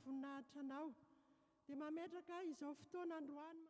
voninahitra anao. Dia mametraka izao fotoana androany.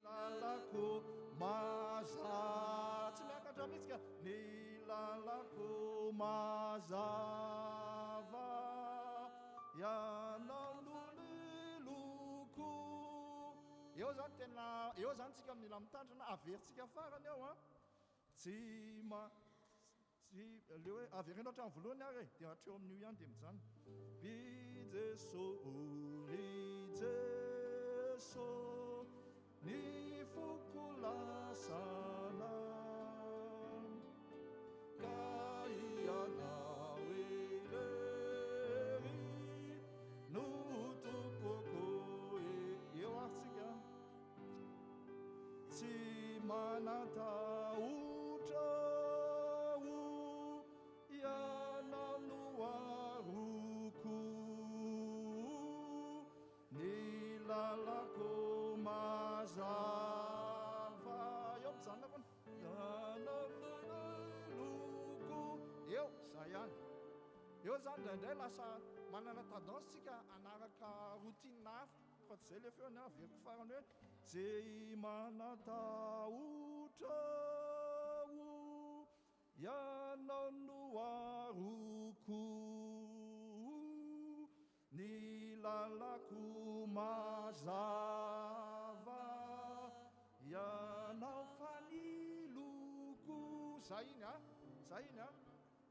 Lalako mazava tsy miakatra mihitsy ka ny lalako mazava ianao loliloko eo zany tena eo zany tsika mila mitandrina averintsika farany ao a tsy le hoe averenao hatramin'ny voalohany ary e dia hatreo amin'io ihany dia mijano ry Jeso ny foko lasana ka ianao irery no tompoko eo aritsika tsy manatahotra ianao no aroko ny lalako mazava eo zany indraindray lasa manana tendance tsika anaraka routine hafa fa tsy zay le feony averiko farany hoe zay manatahotra ianao no aroko ny lalako mazava ianao faniloko za iny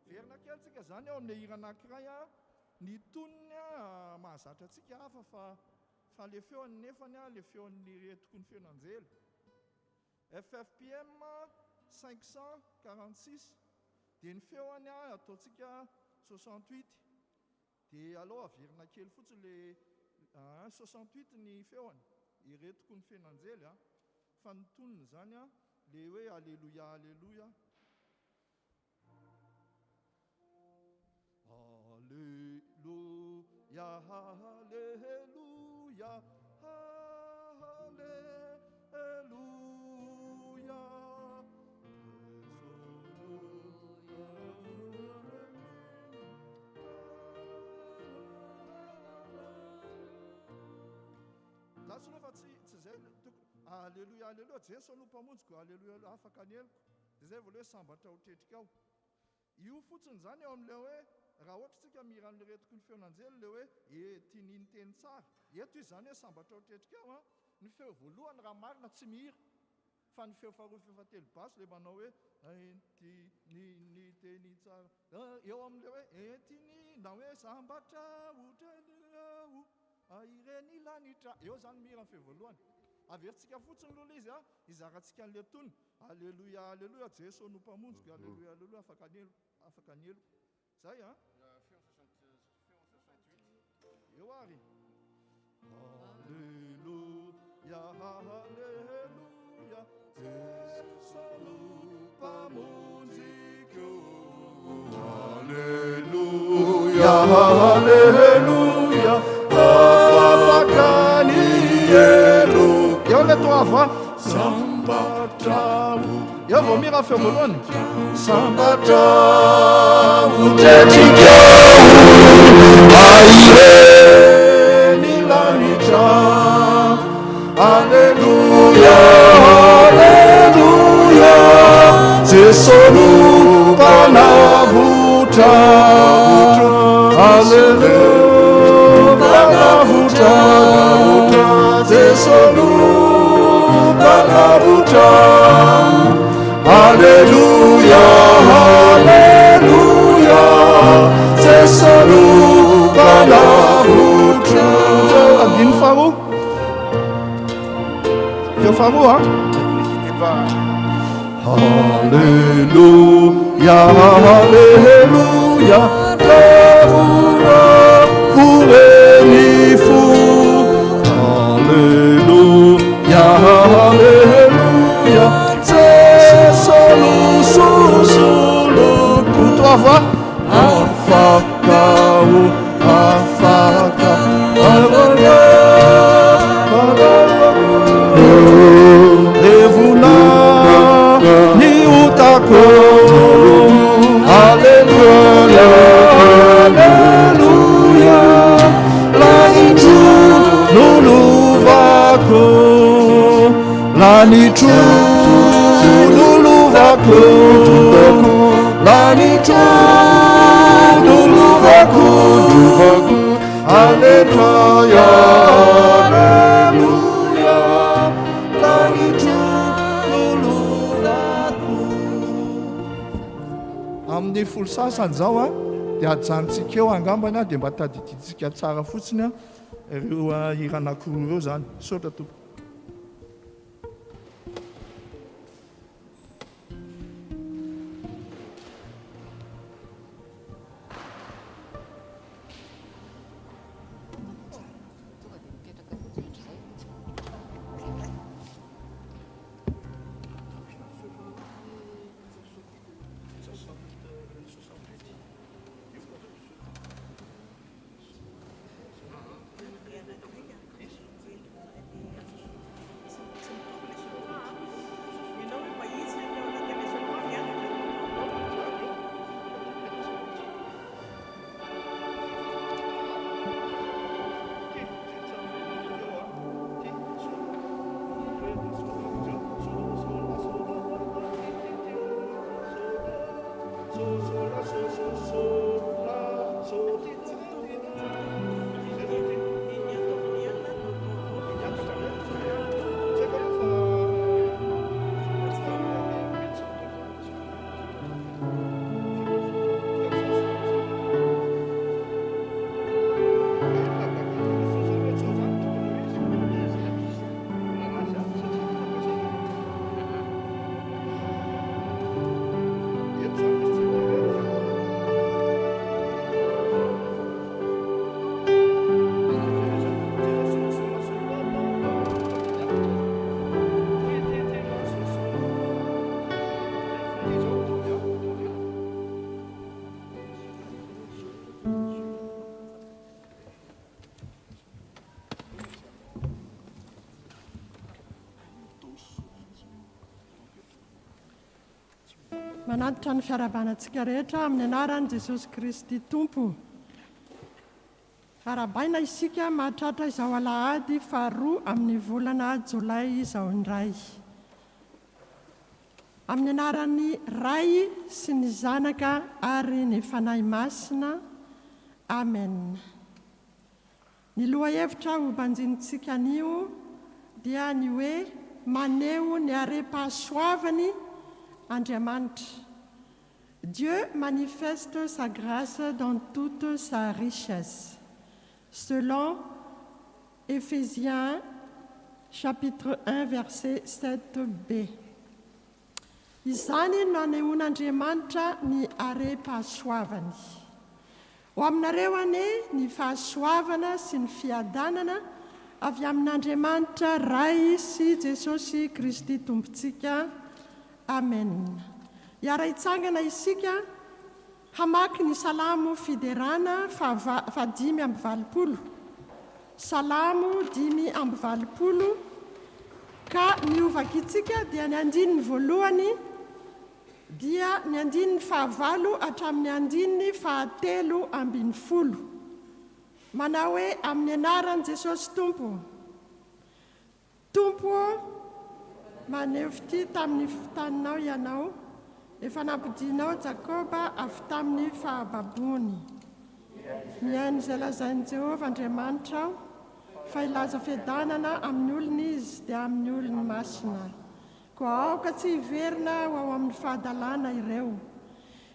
verina kely tsika zany ao amin'ny hira anankiray ny tonony mahazatra atsika hafa fa le feony nefany le feon'ny retoko ny feon'anjely FFPM 546 dia ny feoany ataotsika 68 dia alao averina kely fotsiny le 68 ny feony iretoko ny feon'anjely fa ny tonony zany le hoe alleluia alleluia Alleluia, Alleluia, Alleluia. Za tsy rehefa tsy zay Alleluia, Alleluia, Jesu no mpamonjiko, Alleluia, afaka aneloko. Dia zay voaloha hoe sambatra ho tretrika ao. Io fotsiny zany eo amin'ilay hoe raha ohatra tsika mira ny retoko ny feon'anjely le hoe tianiny teny tsara eto izy zany hoe sambatra ho tretrika ao ny feo voalohany raha marina tsy mihira fa ny feo faharoa feo fahatelo baso le manao hoe entininy teny tsara eo amin'le hoe entiny na hoe sambatra hotraniao ireny lanitra eo zany mihira ny feo voalohany averitsika fotsiny lola izy izarantsika an'le tony alleluia alleluia Jesu no mpamonjiko alleluia alleluia afaka aneloko zay eo ary alleluia alleluia Jesu no mpamonjiko alleluia alleluia afaka aneloko eo le toava sambatra eo vao mira feo voalohany sambatra utretrika aireny lanitra alleluia alleluia Jesu no mpanavotra alleluia mpanavotra Jesu no mpanavotra alleluia alleluia Jesu no mpanavotra andiny faharoa feo faharoa alleluia alleluia lavora voreny fo alleluia alleluia Jesu no sosoloko toava afaka levona ny otako alleluia alleluia lanitro no lovako lanitro no lovako lanitro no lovako alleluia alleluia lanitro no lovako amin'ny folo sasany zao dia ajanontsika eo angambany dia mba tadiditsika tsara fotsiny ireo hira anankiroa ireo zany saotra tompo manatitra ny fiarabanantsika rehetra amin'ny anaran'i Jesosy Kristy Tompo. Arabaina isika mahatratra izao alahady 2 amin'ny volana Jolay izao indray. Amin'ny anaran'ny Ray sy ny Zanaka ary ny Fanahy Masina. Amen. Ny lohahevitra ho banjinitsika anio dia ny hoe maneho ny are-pahasoavany Andriamanitra. Dieu manifeste sa grâce dans toute sa richesse. Selon Éphésiens chapitre 1 verset 7b. Izany no anehoan'Andriamanitra ny are-pahasoavany. Ho aminareo anie ny fahasoavana sy ny fiadanana avy amin'Andriamanitra Ray sy Jesosy Kristy Tompontsika. Amen. Iara hitsangana isika hamaky ny salamo fiderana 5:20. Salamo 5:20. Ka miovaka itsika dia ny andininy voalohany dia ny andininy 9 hatramin'ny andininy 10. Manao hoe amin'ny anaran'i Jesosy Tompo. Tompo, maneho fity tamin'ny fitaninao ianao, efa nampidinao Jakoba avy tamin'ny fahababony. Mihaino izay lazain'i Jehovah Andriamanitra aho, fa ilaza fiadanana amin'ny olona izy dia amin'ny olona masina. Koa aoka tsy hiverina ho ao amin'ny fahadalana ireo.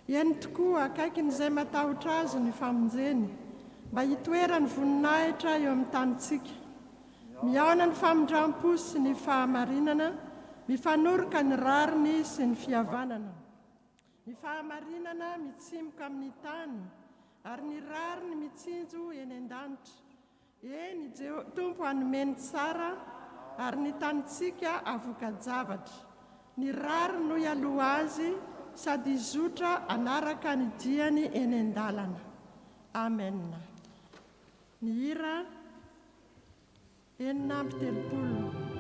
Eny tokoa akaikin'izay matahotra azy ny famonjeny, mba hitoerany voninahitra eo amin'ny tanitsika. Miaona ny famindram-po sy ny fahamarinana, mifanoroka ny rariny sy ny fihavanana. Ny fahamarinana mitsimoka amin'ny tany, ary ny rariny mitsinjo eny an-danitra. Eny Tompo hanomeny tsara, ary ny tanitsika avoka-javatra. Ny rary no ialoha azy, sady izotra anaraka ny diany eny an-dalana. Amen. Ny hira 4:30.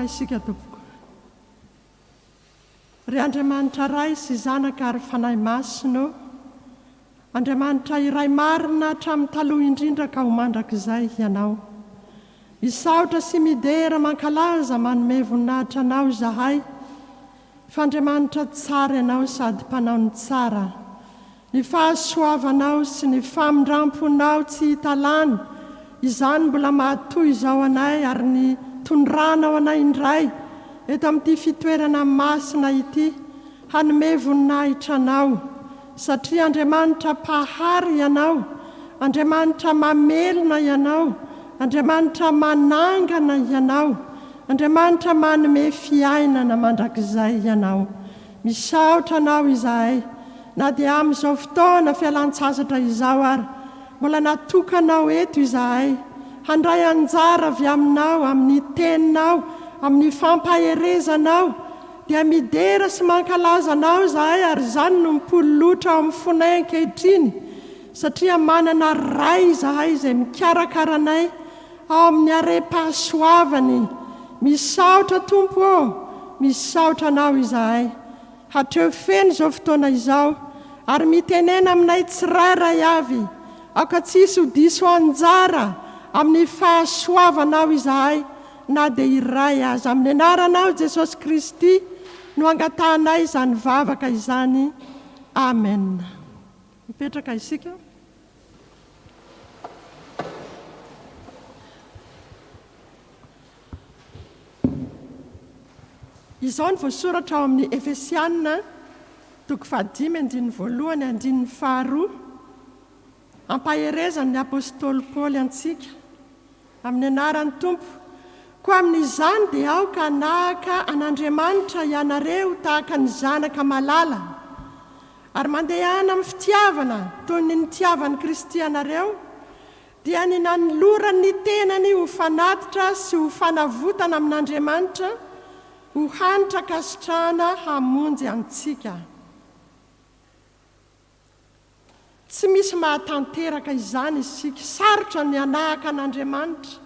isika tompoko. Ry Andriamanitra ray sy zanaka ary fanahy masino, Andriamanitra iray marina hatramin'ny taloha indrindra ka ho mandrakizay ianao. Misaotra sy midera mankalaza manome voninahitra anao izahay, fa Andriamanitra tsara ianao sady mpanao ny tsara. Ny fahasoavanao sy ny famindramponao tsy hita lany, izany mbola mahatoy izao anay ary ny tondranao anay indray eto amin'ity fitoerana masina ity, hanome voninahitra anao, satria Andriamanitra pahary ianao, Andriamanitra mamelona ianao, Andriamanitra manangana ianao, Andriamanitra manome fiainana mandrakizay ianao. Misaotra anao izahay, na dia amin'izao fotoana fialan-tsasatra izao ary mbola natokanao eto izahay, handray anjara avy aminao, amin'ny teninao, amin'ny fampaherezanao, dia midera sy mankalaza anao izahay, ary izany no mipololotra ao amin'ny fonay ankehitriny, satria manana ray izahay izay mikarakaranay ao amin'ny are-pahasoavany. Misaotra Tompo ô, misaotra anao izahay. Hatreo feno izao fotoana izao, ary mitenena aminay tsirairay avy, aka tsisy ho diso anjara amin'ny fahasoavanao izahay, na dia iray aza. Amin'ny anaranao Jesosy Kristy no angatanay izany vavaka izany. Amen. Mipetraka isika. Izao ny voasoratra ao amin'ny Efesianina, toko 5:1-2. Ampaherezan'ny apôstôly Paoly antsika amin'ny anaran'ny Tompo. Koa amin'izany dia aoka nahaka an'Andriamanitra ianareo tahaka ny zanaka malala, ary mandehana amin'ny fitiavana toy ny nitiavan'i Kristy ianareo, dia ny nanolorany tenany ho fanatitra sy ho fanavotana amin'Andriamanitra, ho hanitra kasitrahana hamonjy antsika. Tsy misy mahatanteraka izany isika. Sarotra ny anahaka an'Andriamanitra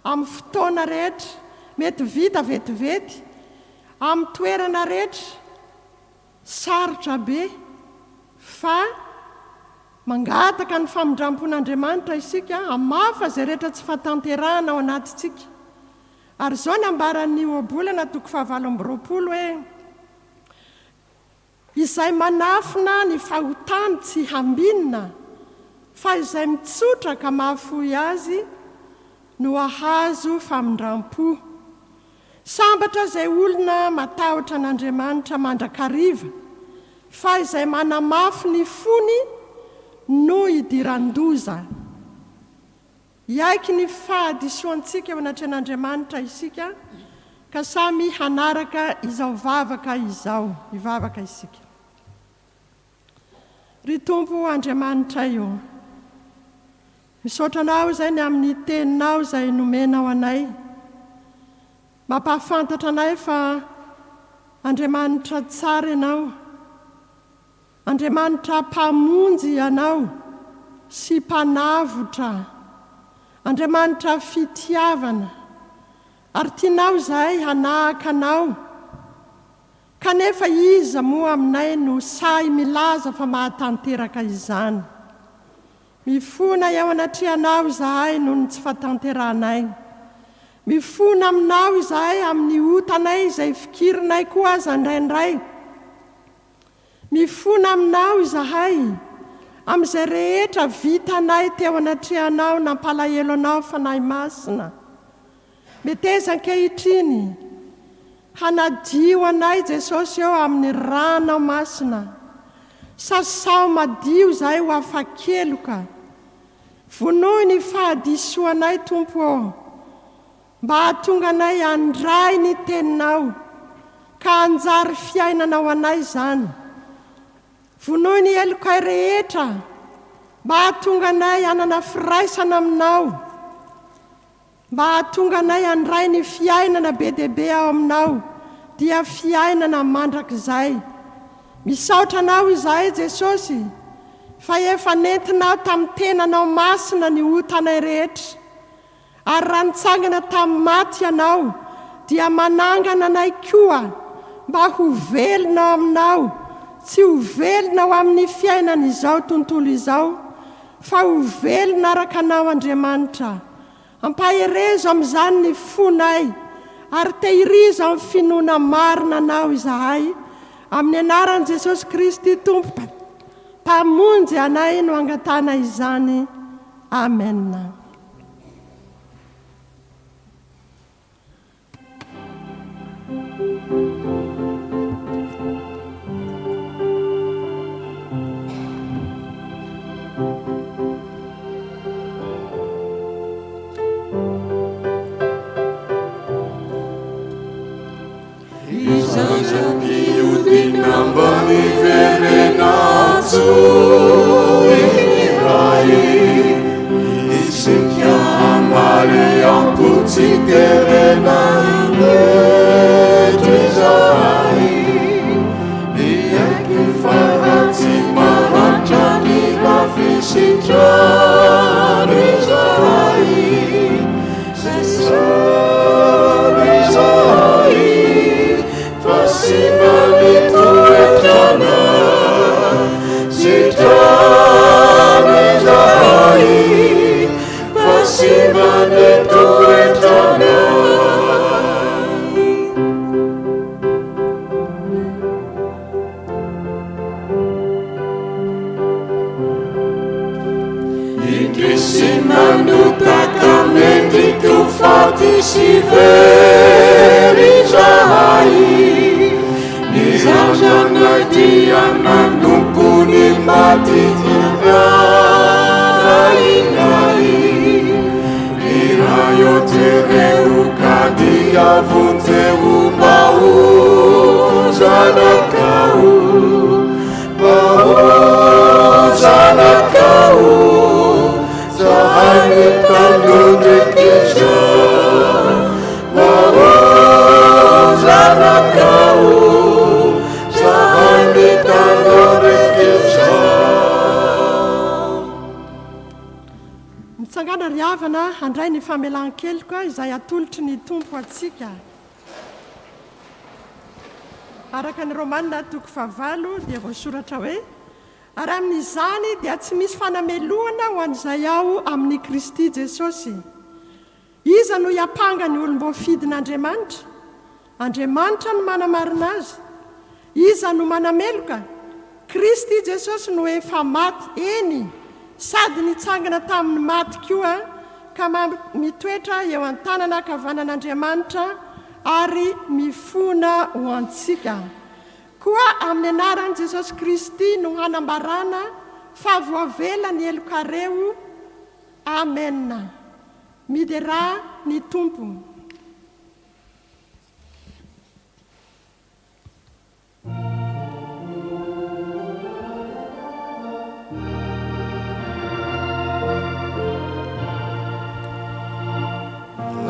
amin'ny fotoana rehetra, mety vita vetivety, amin'ny toerana rehetra, sarotra be, fa mangataka ny famindrampon'Andriamanitra isika, hamafa izay rehetra tsy fahatanterahana ao anatintsika. Ary izao ny ambaran'ny oabolana toko 7:20 hoe, izay manafina ny fahotany tsy hambinina, fa izay mitsotra ka mahafoy azy no ahazo famindram-po. Sambatra izay olona matahotra an'Andriamanitra mandrakariva, fa izay manamafy ny fony no idiran-doza. Iaiky ny fahadisoantsika eo anatrehan'Andriamanitra isika, ka samy hanaraka izao vavaka izao, ivavaka isika. Ry Tompo Andriamanitra io, misaotra anao izay ny amin'ny teninao izay nomenao anay, mampahafantatra anay fa Andriamanitra tsara ianao, Andriamanitra mpamonjy ianao sy mpanavotra, Andriamanitra fitiavana, ary tianao izahay hanahaka anao, kanefa iza moa aminay no say milaza fa mahatanteraka izany. Mifona eo anatrehanao izahay noho ny tsy fahatanterahanay. Mifona aminao izahay amin'ny otanay izay fikirinay koa aza indraindray. Mifona aminao izahay amin'izay rehetra vitanay teo anatrehanao, nampalahelo anao fanahy masina. Meteza ankehitriny, hanadio anay Jesosy eo amin'ny ranao masina. Sasao madio izahay ho afa-keloka. Vonoy ny fahadisoanay Tompo ô, mba hahatonga anay handray ny teninao, ka hanjary fiainanao anay izany. Vonoy ny elokay rehetra, mba hahatonga anay hanana firaisana aminao, mba hahatonga anay handray ny fiainana be dia be ao aminao, dia fiainana mandrakizay. Misaotra anao izahay Jesosy, fa efa nentinao tamin'ny tenanao masina ny otanay rehetra, ary raha nitsangana tamin'ny maty ianao, dia manangana anay koa mba ho velona aminao, tsy ho velona ao amin'ny fiainana izao tontolo izao, fa ho velona araka anao Andriamanitra. Ampaherezo amin'izany ny fonay, ary tehirizo amin'ny finoana marina anao izahay, amin'ny anaran'i Jesosy Kristy Tompo mpamonjy anay no angatana izany. Amen. Nambani verenazo irai isikia amale amputi terena trizai iaki farati marajani rafisitra rizai rizai fasimali si veri jahai nizajana dia nanukuni mati nai irayo tereu kadia vunteu mau zanakau zahani tanunde kisha mitsangana riavana handray ny famelan-keliko izay atolotry ny tompo atsika araka ny Romanina 9 dia voasoratra hoe ary amin'izany dia tsy misy fanameloana ho an'izay ao amin'ny Kristy Jesosy. Iza no hiapanga ny olom-boafidin'Andriamanitra? Andriamanitra no manamarina azy. Iza no manameloka? Kristy Jesosy no efa maty eny, sady nitsangana tamin'ny maty koa ka mitoetra eo an-tanana ankavanan'Andriamanitra ary mifona ho antsika. Koa amin'ny anaran'i Jesosy Kristy no hanambarana fahavoavelany elokareo. Amen. Midera ny tompo.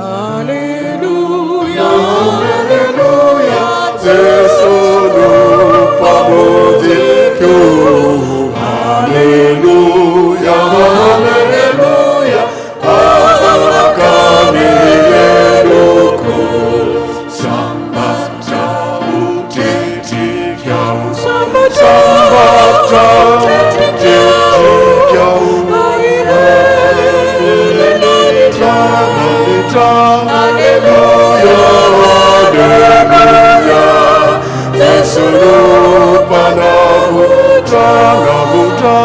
Alleluia, alleluia, tesoro pamodikyo. Alleluia, alleluia, akamileloko. Sambata utetikyau, sambata utetikyau. Alleluia, alleluia, tesoro panavuta, navuta,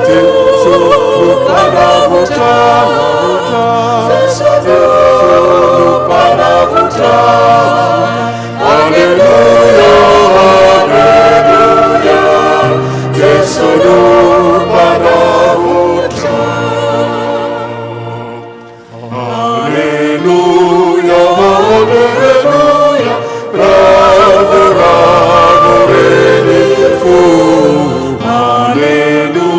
tesoro panavuta, navuta, tesoro panavuta. Alleluia, alleluia, tesoro panavuta. Alleluia, alleluia, bravo, bravo, re fu. Alleluia.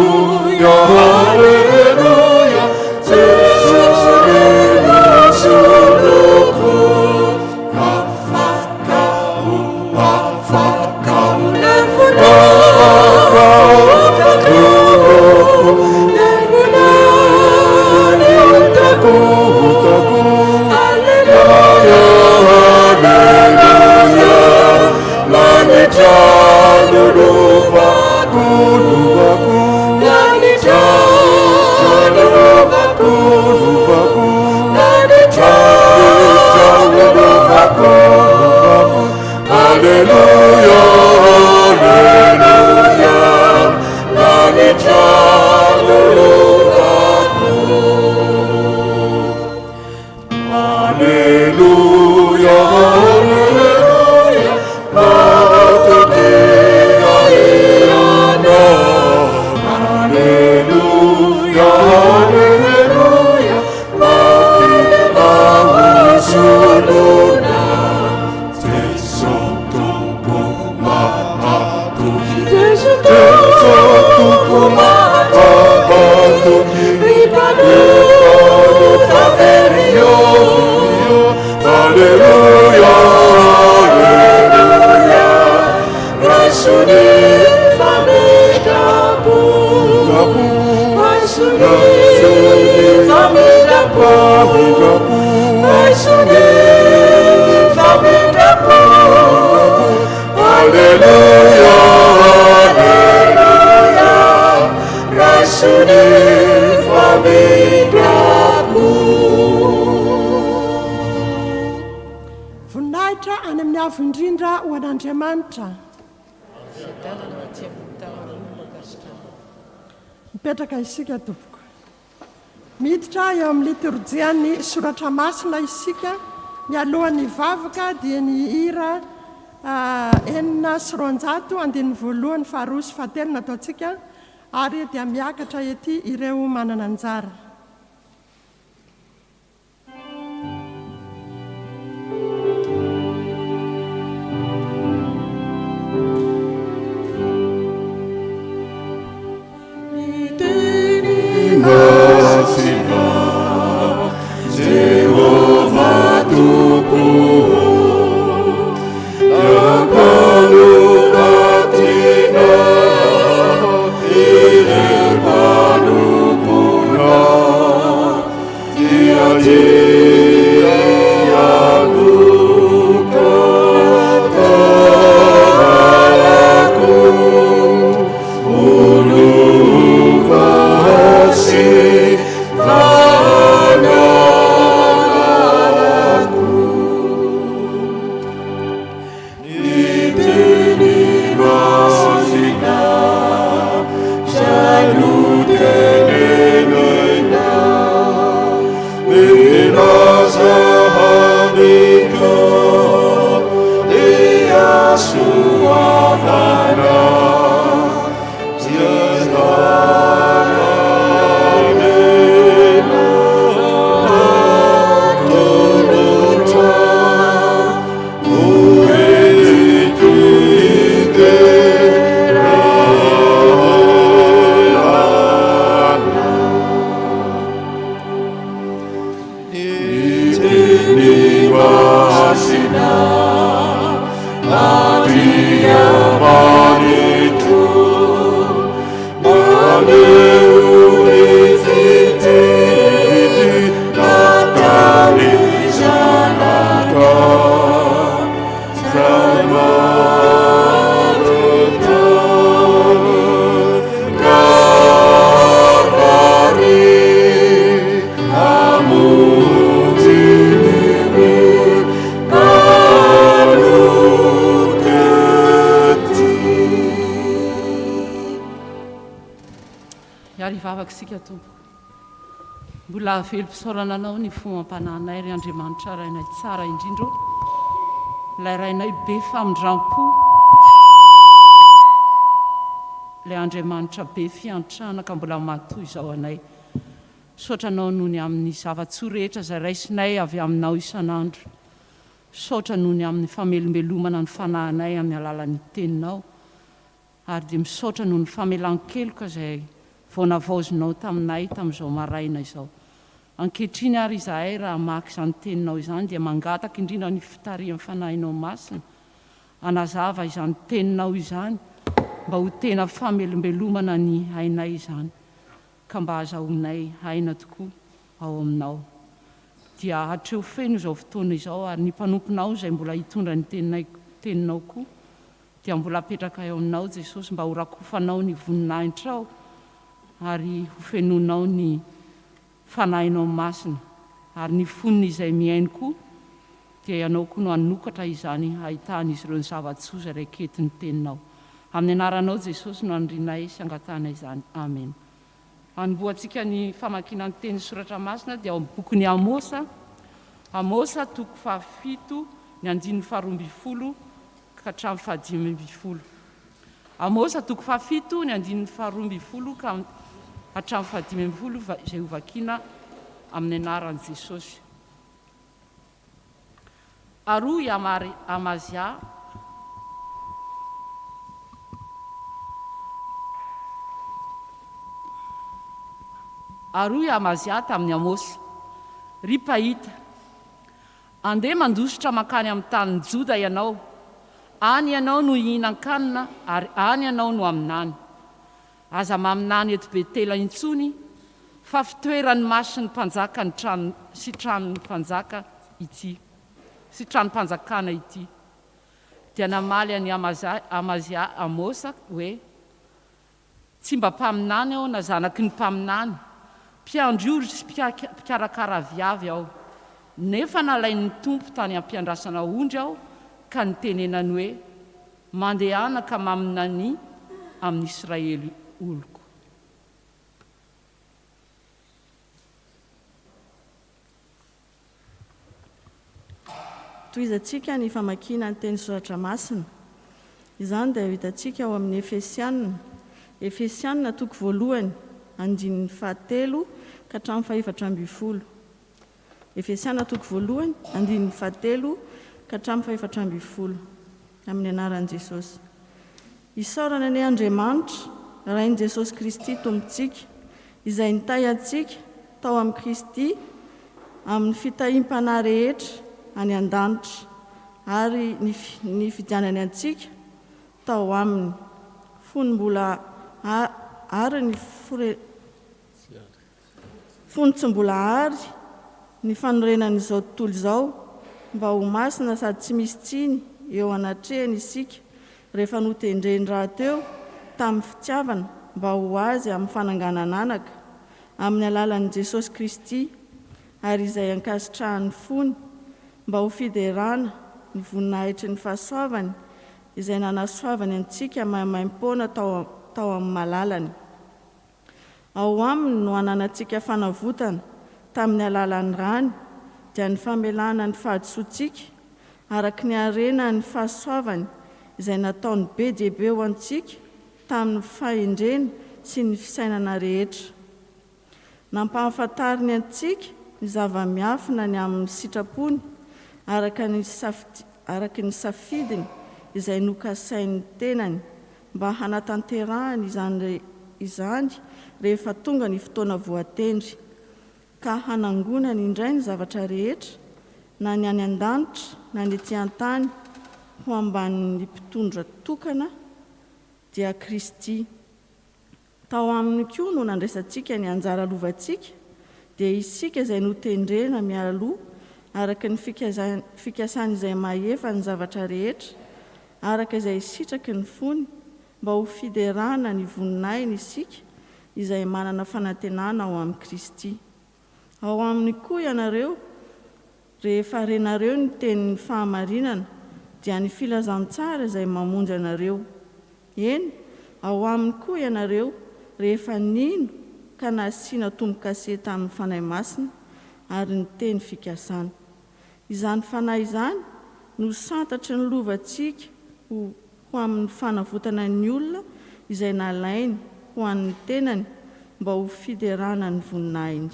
manona Jesu Tumpo mahatoky Jesu Tumpo mahatoky Ripaluta verio Alleluia Alleluia Raisuni famiglia Gabu Raisuni famiglia Gabu Raisuni famiglia Gabu Alleluia Alleluia Raisuni famiglia voninahitra any amin'ny avo indrindra ho an'Andriamanitra. Mipetraka isika tompoko. Miditra eo amin'ny liturjian'ny soratra masina isika. Ny alohan'ny vavaka dia ny hira 491 faharoa sy fahatelo nataontsika ary dia miakatra ety ireo manana anjara. Jehovah Tukuo, Mbola velom-pisaorana anao ny fomam-pananay ry Andriamanitra rainay tsara indrindra ilay rainay be famindram-po ilay Andriamanitra be fiantrana ka mbola matoy izao anay saotra anao noho ny amin'ny zava-tsoa rehetra izay raisinay avy aminao isan'andro saotra noho ny amin'ny famelombelomana ny fanahinay amin'ny alalan'ny teninao ary dia misaotra noho ny famelan-keloka izay vaonavaozinao taminay tamin'izao maraina izao ankehitriny ary izahay raha maky izany teninao izany dia mangataka indrindra ny fitarihan'ny fanahinao masina anazava izany teninao izany mba ho tena famelombelomana ny hainay izany ka mba azahoanay haina tokoa ao aminao dia hatreo feno izao fotoana izao ary ny mpanomponao izay mbola hitondra ny teninao koa dia mbola apetraka eo aminao Jesosy mba ho rakofanao ny voninahitrao ary ho fenonao ny fanahinao masina ary ny foniny izay miainy koa dia ianao koa no hanokatra izany hahitan'izy ireo ny zava-tsoa izay raiketiny teninao amin'ny anaranao Jesosy no andrinay sy angatana izany amen. Anomboantsika ny famakiana ny teny soratra masina dia ao amin'ny bokin'ny Amosa 7 ny 5 ka hatramin'ny 15. Amosa 7 ny 5 ka hatramin'ny 15 izay ho vakiana amin'ny anaran'i Jesosy. Aroa i Amazia, aroa i Amazia tamin'ny Amosy. Ry pahita, andeha mandositra makany amin'ny tany Joda ianao, any ianao no hihinan-kanina ary any ianao no aminany. Aza maminany eto Betela intsony, fa fitoerany masy ny mpanjaka ny trano sy tranon'ny mpanjaka ity, sy tranon'ny mpanjakana ity. Dia namaly any Amazia Amosa hoe, tsy mba mpaminany aho na zanaky ny mpaminany, mpiandry sy mpikarakara viavy aho. Nefa nalain'ny tompo tany ampiandrasana ondry aho ka nitenenany hoe, mandehana ka maminany amin'ny Israely oloko. Toizantsika ny famakiana ny teny soratra masina. Izany dia hitantsika ao amin'ny Efesianina. Efesianina toko voalohany, andininy 7 ka hatramin'ny 7. Efesianina toko voalohany, andininy 7 ka hatramin'ny 7. Amin'ny anaran'i Jesosy. Isaorana ny Andriamanitra, rain'i Jesosy Kristy tompontsika, izay nitahy antsika tao amin'ny Kristy amin'ny fitahiam-panahy rehetra any an-danitra, ary ny fidianany antsika tao aminy fonimbola ary ny fonitsim-bola ary ny fanorenan'izao tontolo izao, mba ho masina sady tsy misy tsiny eo anatrehany isika rehefa notendreny raha teo tamin'ny fitiavana, mba ho azy amin'ny fananganana anaka amin'ny alalan'i Jesosy Kristy, ary izay ankasitrahany fony mba ho fiderana ny voninahitry ny fahasoavany izay nanasoavany antsika maimaimpona tao amin'ny malalany. Ao aminy no ananantsika fanavotana tamin'ny alalan'ny rany, dia ny famelana ny fahadisoantsika araky ny harena ny fahasoavany izay nataony be dia be ho antsika tamin'ny fahendrena sy ny fisainana rehetra. Nampahafantariny antsika ny zava-miafina ny amin'ny sitrapony araky ny safidiny izay nokasain'ny tenany, mba hanatanterahany izany rehefa tonga ny fotoana voatendry, ka hanangonany indray ny zavatra rehetra, na ny any an-danitra na ny ety an-tany, ho ambanin'ny mpitondra tokana dia Kristy. Tao aminy koa no nandraisantsika ny anjara lovantsika, dia isika izay notendrena mialoha araka ny fikasany izay mahefa ny zavatra rehetra, araka izay sitraky ny fony, mba ho fiderana ny voninahiny isika izay manana fanantenana ao amin'ny Kristy. Ao aminy koa ianareo, rehefa renareo ny tenin'ny fahamarinana, dia ny filazantsara izay mamonjy anareo. Eny, ao aminy koa ianareo, rehefa nino ka nasiana tombo-kase tamin'ny fanahy masina ary ny teny fikasana. Izany fanahy izany no santatry ny lovantsika ho amin'ny fanavotana ny olona izay nalainy ho an'ny tenany, mba ho fiderana ny voninahiny.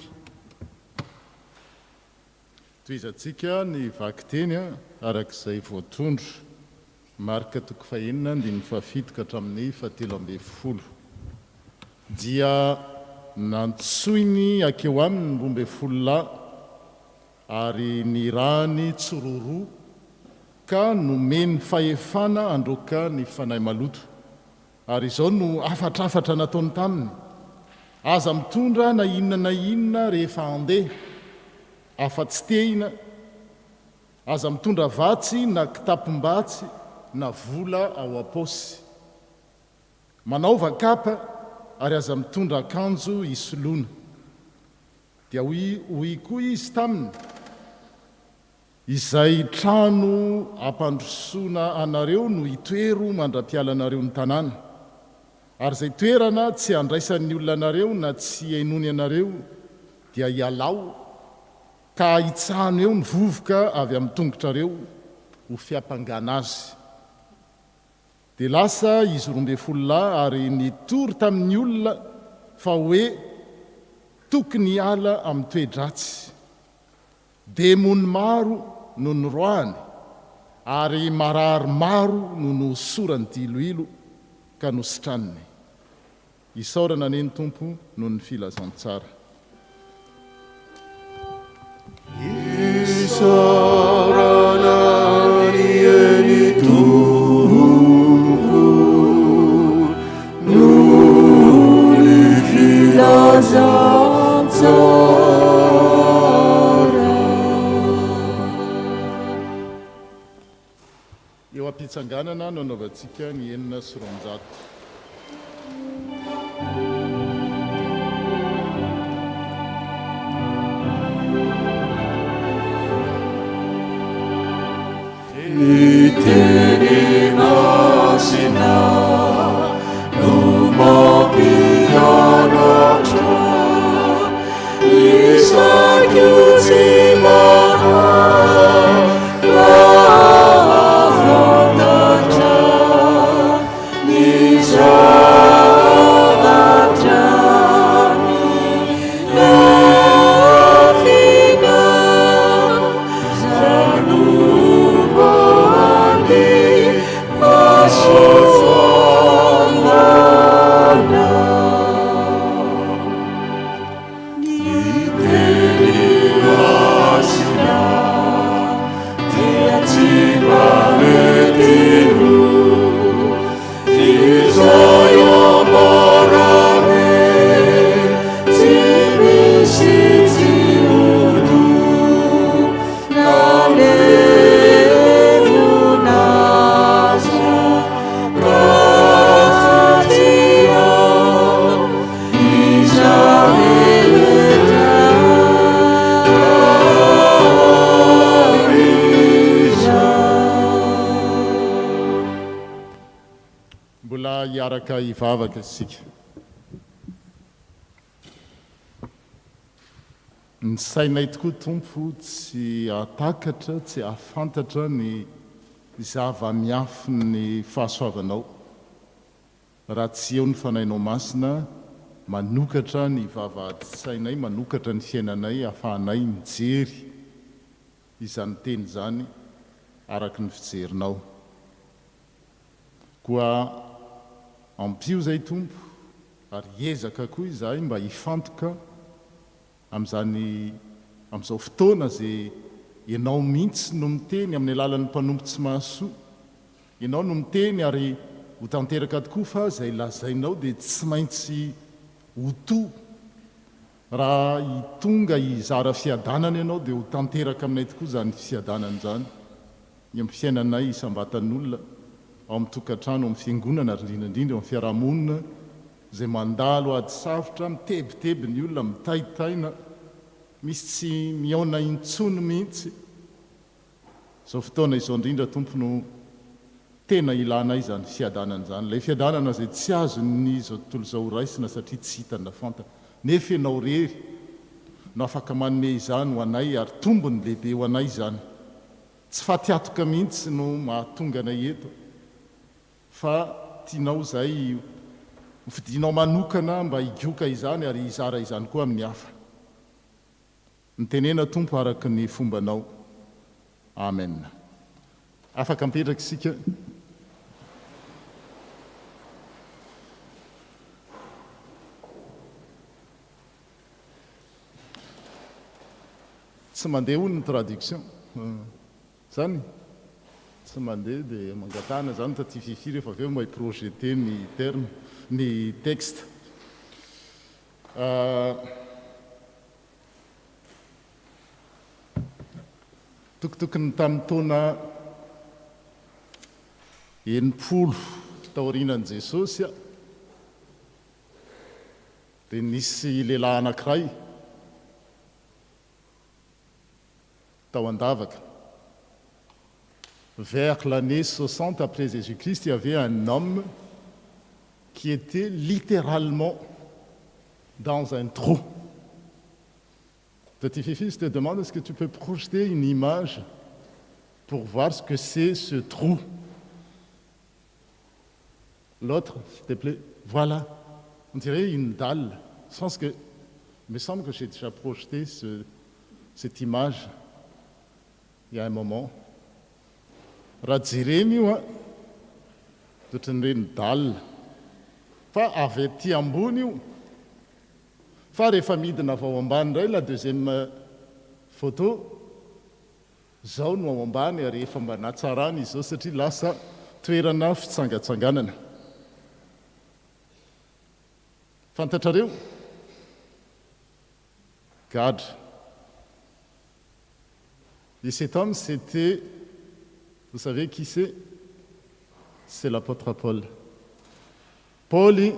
Toizantsika ny vaky teny arak'izay voatondro, marika toko 9:7 ka hatramin'ny 7:10. Dia nantsoiny akeo aminy 12 lahy ary ny rany tsororoa, ka nomeny fahefana androka ny fanahy maloto. Ary izao no afatrafatra nataony taminy: aza mitondra na inona rehefa andeha, afa-tsy tehina, aza mitondra vatsy na kitapom-batsy na vola ao aposy, manaova kapa ary aza mitondra akanjo isoloana. Dia hoy koa izy taminy: izay trano ampandrosoana anareo no hitoero mandra-piala anareo ny tanàna, ary izay toerana tsy handraisan'ny olona anareo na tsy hainony anareo dia hialao, ka hitsahano eo ny vovoka avy amin'ny tongotrareo ho fiampangana azy. Dia lasa izy 12 lahy ary nitory tamin'ny olona fa hoe tokony hiala amin'ny toe-dratsy. Demony maro no noroahany ary marary maro no nosorany iloilo ka nositraniny. Isaorana neny tompo noho ny filazantsara. Isaorana neny tompo noho ny filazantsara. Eo ampitsanganana no anaovantsika ny 900. Iteny masina no mampianatra isaky tsy mahafantatra ny zavatra miafina zanomboany masofamana. Ny teny masina dia tsy mametiro izay ambarane tsy misy tsirodo na levonaza katia izarehetra ariza. Mbola hiaraka hivavaka isika. Ny sainay tokoa tompo tsy atakatra, tsy ahafantatra ny zava-miafy ny fahasoavanao. Raha tsy eo ny fanainao masina, manokatra ny vavahady-sainay, manokatra ny fiainanay, ahafahanay mijery izany teny izany araka ny fijerinao. Koa ampio zay tompo, ary ezaka koa izahay mba hifantoka am'izao fotoana zay ianao mihitsy no miteny amin'ny alalan'ny mpanompo tsy mahasoa. Ianao no miteny ary ho tanteraka tokoa fa zay lazainao dia tsy maintsy ho to. Raha hitonga hizara fiadanana ianao dia ho tanteraka aminay tokoa zany fiadanana zany. Ny amin'ny fiainanay isam-batan'olona, ao amin'ny tokantrano, amin'ny fiangonana ary indrindra ao amin'ny fiarahamonina, zay mandalo ady safotra, mitebiteby ny olona, mitaitaina, misy tsy miaona intsony mihitsy. Zao fotoana izao indrindra tompo no tena ilanay zany fiadanana zany. Ilay fiadanana zay tsy azony izao tontolo izao raisina satria tsy hitana fantana. Nefa ianao rery no afaka manome izany ho anay ary tombony lehibe ho anay izany. Tsy fatiatoka mihitsy no mahatonga anay eto, fa tianao zay fidinao manokana mba higioka izany ary hizara izany koa amin'ny hafa. Nitenena tompo araka ny fombanao. Amen. Afaka mipetraka isika. Tsy mandeha hono ny traduction. Zany tsy mandeha dia mangatana zany taty fifi rehefa avy eo mba hiprojete ny terme, ny texte. Tokotokony tamin'ny taona 80 taorianan'i Jesosy dia nisy lehilahy anankiray tao Andavaka. Vers l'année 60 après Jésus-Christ, il y avait un homme qui était littéralement dans un trou. Petit Fifi, je te demande, est-ce que tu peux projeter une image pour voir ce que c'est ce trou? L'autre, s'il te plaît. Voilà. On dirait une dalle. Je pense que, il me semble que j'ai déjà projeté cette image il y a un moment. raha jereny io a toatran'ireny dalina fa avy aty ambony io fa rehefa midina avy ao ambany indray la deuxième photo zao no ao ambany ary efa mba natsarany izy zao satria lasa toerana fitsangatsanganana. Fantatrareo gadra. Et cet homme, c'était, vous savez qui c'est? C'est l'apôtre Paul. Paul,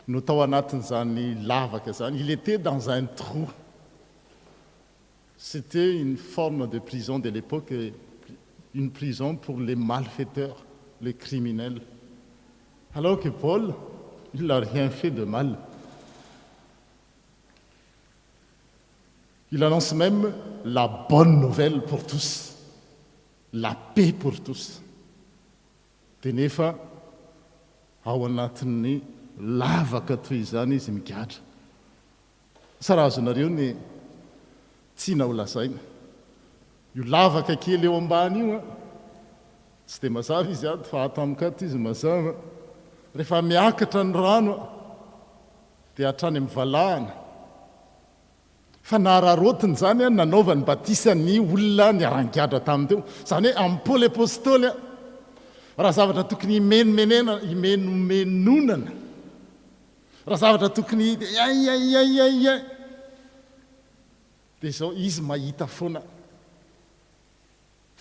no tao anatin'izany lavaka zany, il était dans un trou. C'était une forme de prison de l'époque, une prison pour les malfaiteurs, les criminels. Alors que Paul, il n'a rien fait de mal. Il annonce même la bonne nouvelle pour tous, la paix pour tous. Tenefa ao anatin'ny lavaka toy izany izy migadra. Sara azonareo ny tsina ho lazaina. Io lavaka kely eo ambany io a tsy dia mazava izy ato fa ato amikato izy mazava. Rehefa miakatra ny rano dia hatrany amin'ny valahana. Fa nararotiny zany a nanaovany batisany olona niarangiadra tamin' teo. Zany hoe amin'ny Paoly apôstôly a raha zavatra tokony imenomenonana, raha zavatra tokony dia zao izy mahita foana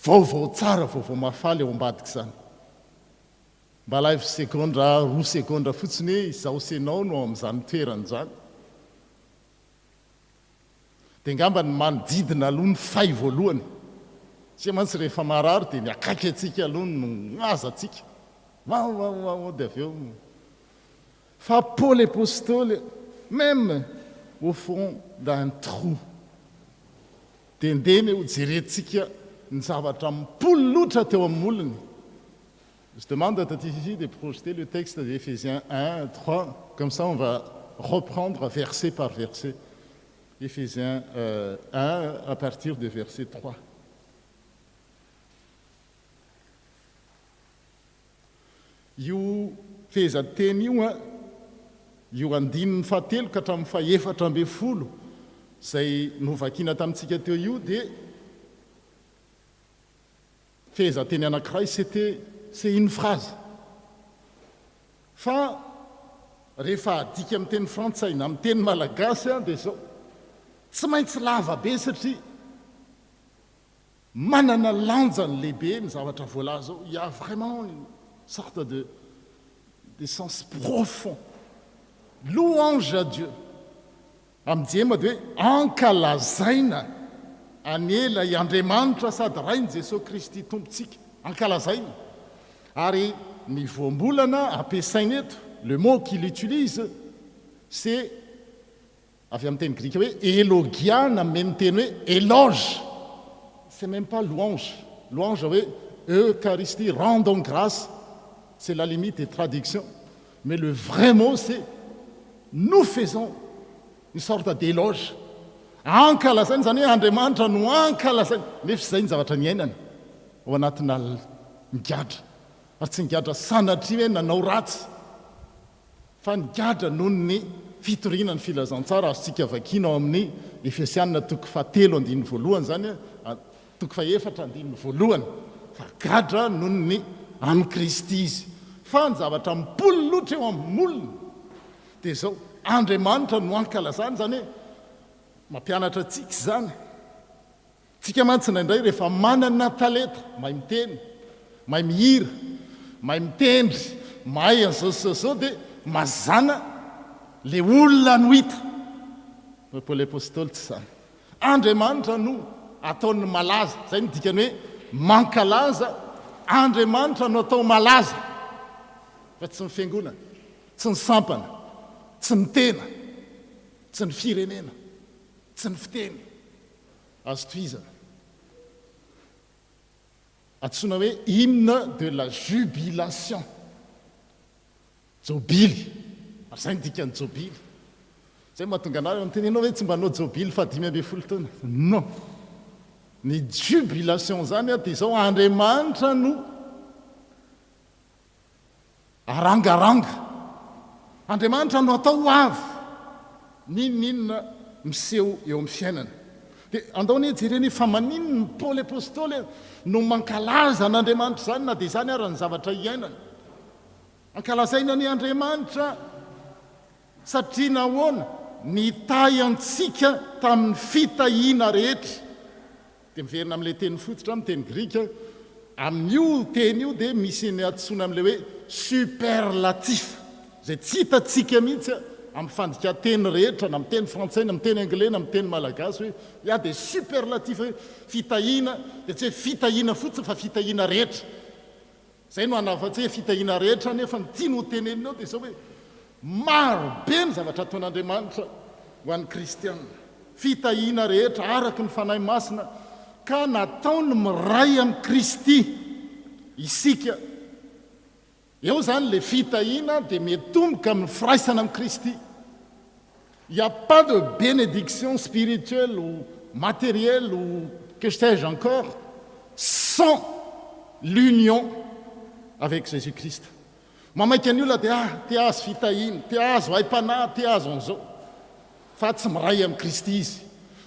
vaovao tsara, vaovao mafaly eo ambadika zany. Mba live segondra, roa segondra fotsiny hoe izao senao no amin'izany toerany zany. Dia ngamba ny manodidina aloha ny fay voalohany. Tsy mantsy rehefa marary dia miakaiky atsika aloha no ngaza atsika. Vao dia avy eo. Fa Paul apôstôly, même au fond d'un trou, dia ndeny ho jerentsika ny zavatra mipololotra teo amin'ny olony. Je demande à Tati Fifi de projeter le texte d'Éphésiens 1, 3. Comme ça, on va reprendre verset par verset. Éphésiens 1, à partir du verset 3. Io fehezanteny io a, io andininy fahatelo ka hatramin'ny fahaefatra ambin'ny folo izay novakina tamintsika teo io dia fehezanteny anankiray c'est une phrase. Fa rehefa adika amin'ny teny frantsay na amin'ny teny malagasy a dia zao tsy maintsy lava be satria manana lanjany lehibe ny zavatra voalaza zao. Il y a vraiment une sorte de sens profond. Louange à Dieu. Amjema de ankalazaina anela i Andriamanitra sady rainy Jesosy Kristy tompontsika. Ankalazaina. Ary ny voambolana ampiasainy eto, le mot qu'il utilise, c'est avy amin'ny teny grika hoe élogiana amin'ny teny hoe éloge. C'est même pas louange. Louange, oui, Eucharistie, rendons grâce. C'est la limite des traductions. Mais le vrai mot, c'est nous faisons une sorte d'éloge. Ankalazainy zany hoe Andriamanitra no ankalazainy. Nefa izay ny zavatra ny ainany ao anatina migadra. Ary tsy nigadra sanatria hoe nanao ratsy. Fa nigadra noho ny fitoriana ny filazantsara azontsika vakiana ao amin'ny Efesianina toko fahatelo andininy voalohany zany toko fahaefatra andininy voalohany. Fa gadra noho ny amin'ny Kristy izy. Fa ny zavatra mipololotra eo amin'ny olona dia zao Andriamanitra no ankalazany zany hoe mampianatra antsika zany. Tsika mantsy indray rehefa manana talenta, mahay miteny, mahay mihira, mahay mitendry, mahay an'izao dia mazana le olona no hita. Paul apôstôly tsy zany. Andriamanitra no ataony malaza. Zay no dikany hoe mankalaza. Andriamanitra no atao malaza. Fa tsy ny fiangonana, tsy ny sampana, tsy ny tena, tsy ny firenena, tsy ny fiteny. Azo tohizana. Antsoina hoe hymne de la jubilation. Jobily. Ary zay ny dikany jobily. Zay mahatonga anareo amin'ny tenenao hoe tsy mba hanao jobily fa 5 ambin'ny folo taona. Non. ny jubilation zany a dia izao Andriamanitra no arangaranga, Andriamanitra no atao avy ninninona miseho eo amin'ny fiainana. Dia andaony jereny fa maninona ny Paoly apôstôly no mankalaza n'Andriamanitra zany, na dia zany ara ny zavatra iainana. Ankalazaina ny Andriamanitra satria nahoana nitahy antsika tamin'ny fitahiana rehetra. Dia miverina amin'ilay teny fototra amin'ny teny grika, amin'io teny io dia misy ny antsoina amin'ilay hoe superlatif, izay tsy hitantsika mihitsy amin'ny fandika-teny rehetra, na amin'ny teny frantsay, na amin'ny teny anglais, na amin'ny teny malagasy, hoe ia dia superlatif hoe fitahiana, dia tsy hoe fitahiana fotsiny fa fitahiana rehetra. Zay no anafa-tsy hoe fitahiana rehetra nefa ny tiany ho tenenina ao dia izao hoe maro be ny zavatra ataon'Andriamanitra ho an'ny kristianina. Fitahiana rehetra araky ny fanahy masina, ka nataony miray amin'ny Kristy isika. Eo zany le fitahiana dia mitomboka amin'ny firaisana amin'ny Kristy. Il n'y a pas de bénédiction spirituelle ou matérielle ou que sais-je encore sans l'union avec Jésus-Christ. Mamaika ny olona dia te azo fitahiana, te azo haim-panahy, te azo an'izao. Fa tsy miray amin'ny Kristy izy,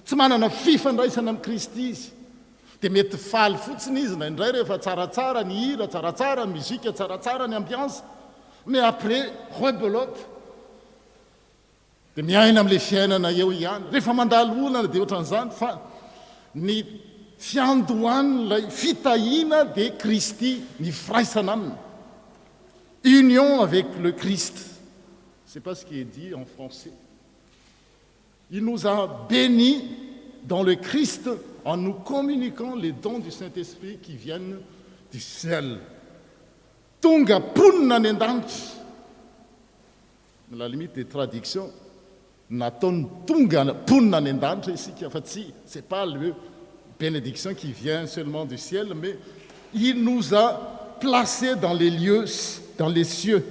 tsy manana fifandraisana amin'ny Kristy izy, dia mety faly fotsiny izy na indray rehefa tsaratsara ny hira, tsaratsara ny muzika, tsaratsara ny ambiance, mais après rebelote dia miaina amin'ilay fiainana eo ihany. Rehefa mandalo olana dia ohatran'izany, fa ny fiandohan'ilay fitahiana dia Kristy ny firaisana aminy. Union avec le Christ. C'est pas ce qui est dit en français. Il nous a bénis dans le Christ en nous communiquant les dons du Saint-Esprit qui viennent du ciel. Tonga punna ny an-danitra. À la limite des traductions, nataony tonga punna ny an-danitra isika, fa tsy, c'est pas le bénédiction qui vient seulement du ciel, mais il nous a placés dans les lieux, dans les cieux.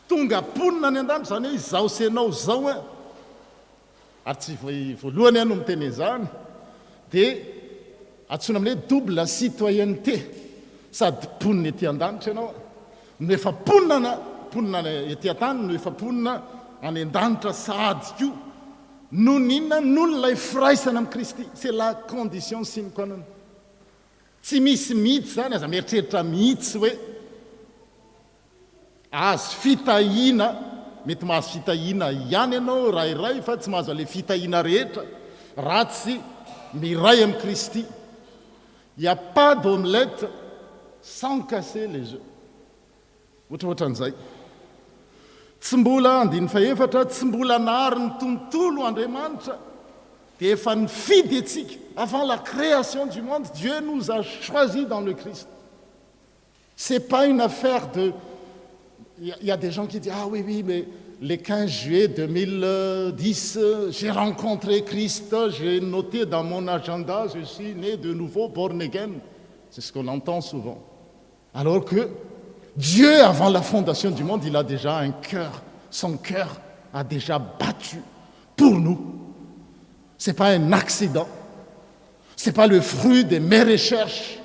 Tonga punna ny an-danitra zany hoe izao senao zao a, ary tsy voalohany ihany no miteny izany, dia antsoina amin'ilay double citoyenneté, sady ponina ety an-danitra ianao, no efa ponina ety an-tany, no efa ponina any an-danitra sady koa no ninona no lay firaisana amin'ny Kristy. C'est la condition sine qua non. Tsy misy mihitsy zany, aza mieritreritra mihitsy hoe azo fitahiana, mety mahazo fitahiana ihany ianao rairay, fa tsy mahazo le fitahiana rehetra raha tsy miray amin'ny Kristy. Il n'y a pas d'omelette sans casser les œufs. Ohatraohatran'izay. Tsy mbola andiny faefatra, tsy mbola nahary ny tontolo Andriamanitra dia efa nifidy antsika. Avant la création du monde, Dieu nous a choisis dans le Christ. C'est pas une affaire de... Il y a des gens qui disent « Ah oui, mais le 15 juillet 2010, j'ai rencontré Christ, j'ai noté dans mon agenda, je suis né de nouveau, born again. » C'est ce qu'on entend souvent. Alors que Dieu, avant la fondation du monde, il a déjà un cœur. Son cœur a déjà battu pour nous. Ce n'est pas un accident. Ce n'est pas le fruit de mes recherches.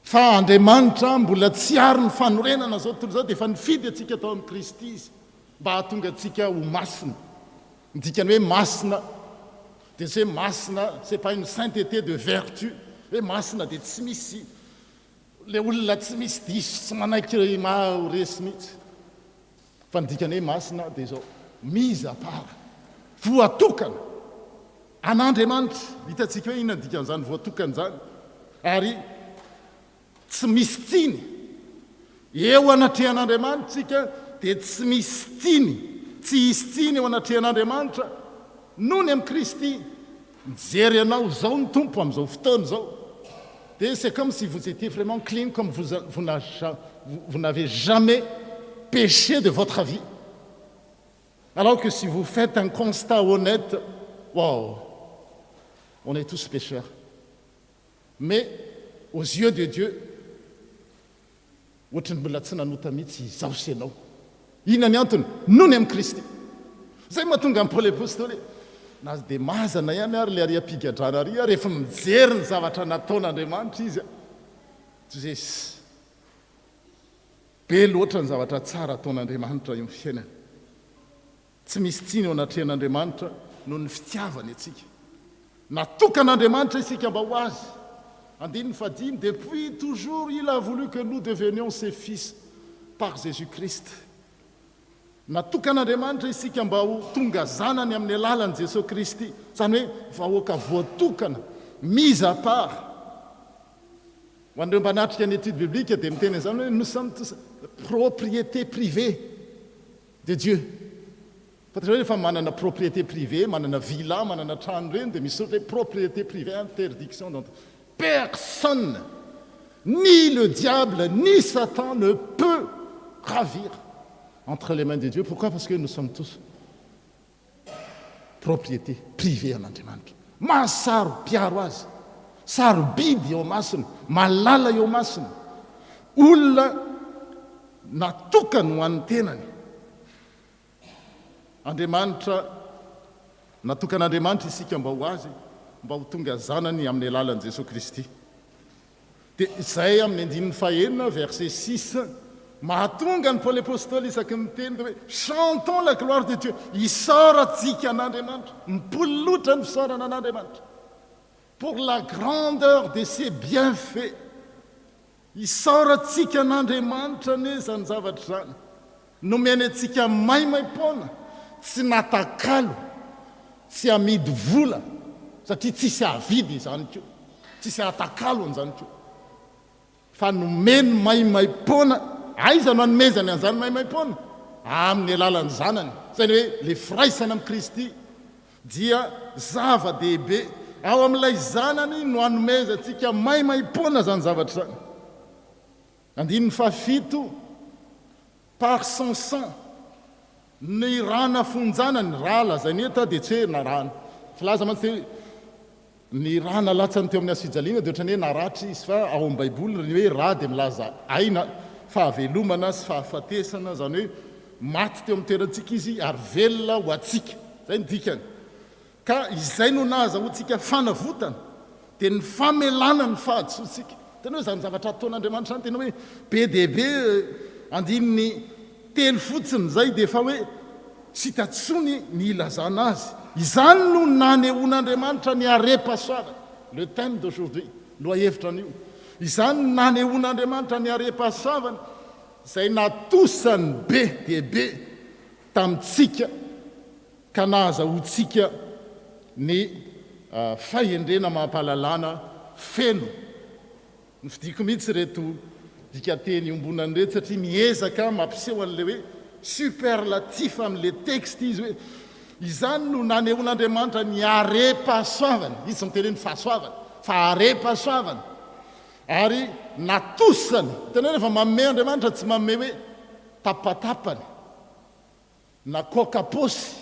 Fa Andriamanitra mbola tsy ary ny fanorenana zao tontolo zao dia efa nifidy atsika tao amin'ny Kristy izy mba hahatonga atsika ho masina. Midikany hoe masina dia tsy hoe masina, c'est pas une sainteté de vertu, hoe masina dia tsy misy le olona tsy misy diso tsy manaiky maha ho resy mihitsy. Fa nidikany hoe masina dia zao mise à part, voatokana an'Andriamanitra. Hitantsika hoe inona dikan'izany voatokana izany, ary tsy misy tiny eo anatrehan'Andriamanitra tsika, dia tsy misy tiny, tsy hisy tiny eo anatrehan'Andriamanitra noho ny amin'ny Kristy. Mijery anao zao ny tompo amin'izao fotoana zao, dia c'est comme si vous étiez vraiment clean, comme vous n'avez jamais péché de votre vie. Alors que si vous faites un constat honnête, wow, on est tous pécheurs. Mais aux yeux de Dieu, ohatrany mbola tsy nanota mihitsy izao sy ianao. Inona ny antony? Noho ny amin'ny Kristy. Zay mahatonga amin'ny Paoly apôstôly na dia mazana ihany ary le ariam-pigadrana ary rehefa mijery ny zavatra nataon'andriamanitra izy jesy be loatra ny zavatra tsara ataon'andriamanitra eo amin'ny fiainana tsy misy tsiny eo anatrehan'andriamanitra noho ny fitiavany atsika natokan'andriamanitra isika mba ho azy andininy fadimy depuis toujours il a voulu que nous devenions ses fils par Jésus-Christ natokan'andriamanitra isika mba ho tonga zanany amin'ny alalan'i Jesosy Kristy zany hoe vahoaka voatokana mise à part ho an'ireo mba natrika ny étude biblique dia miteny izany hoe nous sommes tous propriété privée de Dieu fantatra rehefa manana propriété privée manana villa manana trano reny dia misy hoe propriété privée interdiction donc personne ni le diable ni Satan ne peut ravir entre les mains de Dieu. Pourquoi? Parce que nous sommes tous propriété privée an'Andriamanitra. Mahasaro mpiaro azy, sarobidy eo masina, malala eo masina, olona natokany ho an'ny tenany. Andriamanitra, natokan'Andriamanitra isika mba ho azy, mba ho tonga zanany amin'ny alalan'i Jesosy Kristy. Dia izay amin'ny andininy fahaenina verset 6 mahatonga ny Paoly apôstôly isaky miteny hoe chantons la gloire de Dieu. Isaorantsika an'Andriamanitra, mipololotra ny fisaorana an'Andriamanitra pour la grandeur de ses bienfaits. Isaorantsika an'Andriamanitra ne zany zavatra zany nomeny antsika maimaim-poana, tsy natakalo, tsy amidy vola satria tsisy avidy izany koa, tsisy atakalo an'izany koa, fa nomeny maimaim-poana. Aiza no anomezany an'izany maimaim-poana? Amin'ny alalan'ny zanany. Zany hoe le firaisana amin'i Kristy dia zava-dehibe. Ao amin'ilay zanany no anomezantsika maimaim-poana zany zavatra zany. Andininy fahafito, par son sang, ny rana fonjanany, raha lazainy eto dia tsy hoe narana. Filaza mantsy hoe ny rana latsany teo amin'ny asijaliana dia ohatrany hoe naratry izy fa ao amin'ny baiboly ny hoe raha dia milaza aina fahavelomana sy fahafatesana, zany hoe maty teo amin'ny toerantsika izy ary velona ho atsika. Zay ny dikany. Ka izay no nahazahoantsika fanavotana dia ny famelana ny fahadsoantsika. Tena hoe zany zavatra ataon'Andriamanitra zany tena hoe be dehibe. Andininy telo fotsiny zay dia efa hoe tsy tatsony ny ilazana azy. Izany no nanehoan'Andriamanitra ny are-pasoavana. Le thème d'aujourd'hui, lohahevitra an'io. Izany no nanehoan'Andriamanitra ny are-pasoavana izay natosany be dia be tamintsika ka nahazahoantsika ny fahendrena mampahalalana feno. Ny fidiko mihitsy reto dikateny ombonany reto satria miezaka mampiseho an'le hoe superlatif amin'le texte izy hoe izany no nanehoan'Andriamanitra ny are-pasoavana. Izy tsy miteny ny fahasoavana fa are-pasoavana. Ary natosany. Tena rehefa manome Andriamanitra tsy manome hoe tapatapany na kokaposy.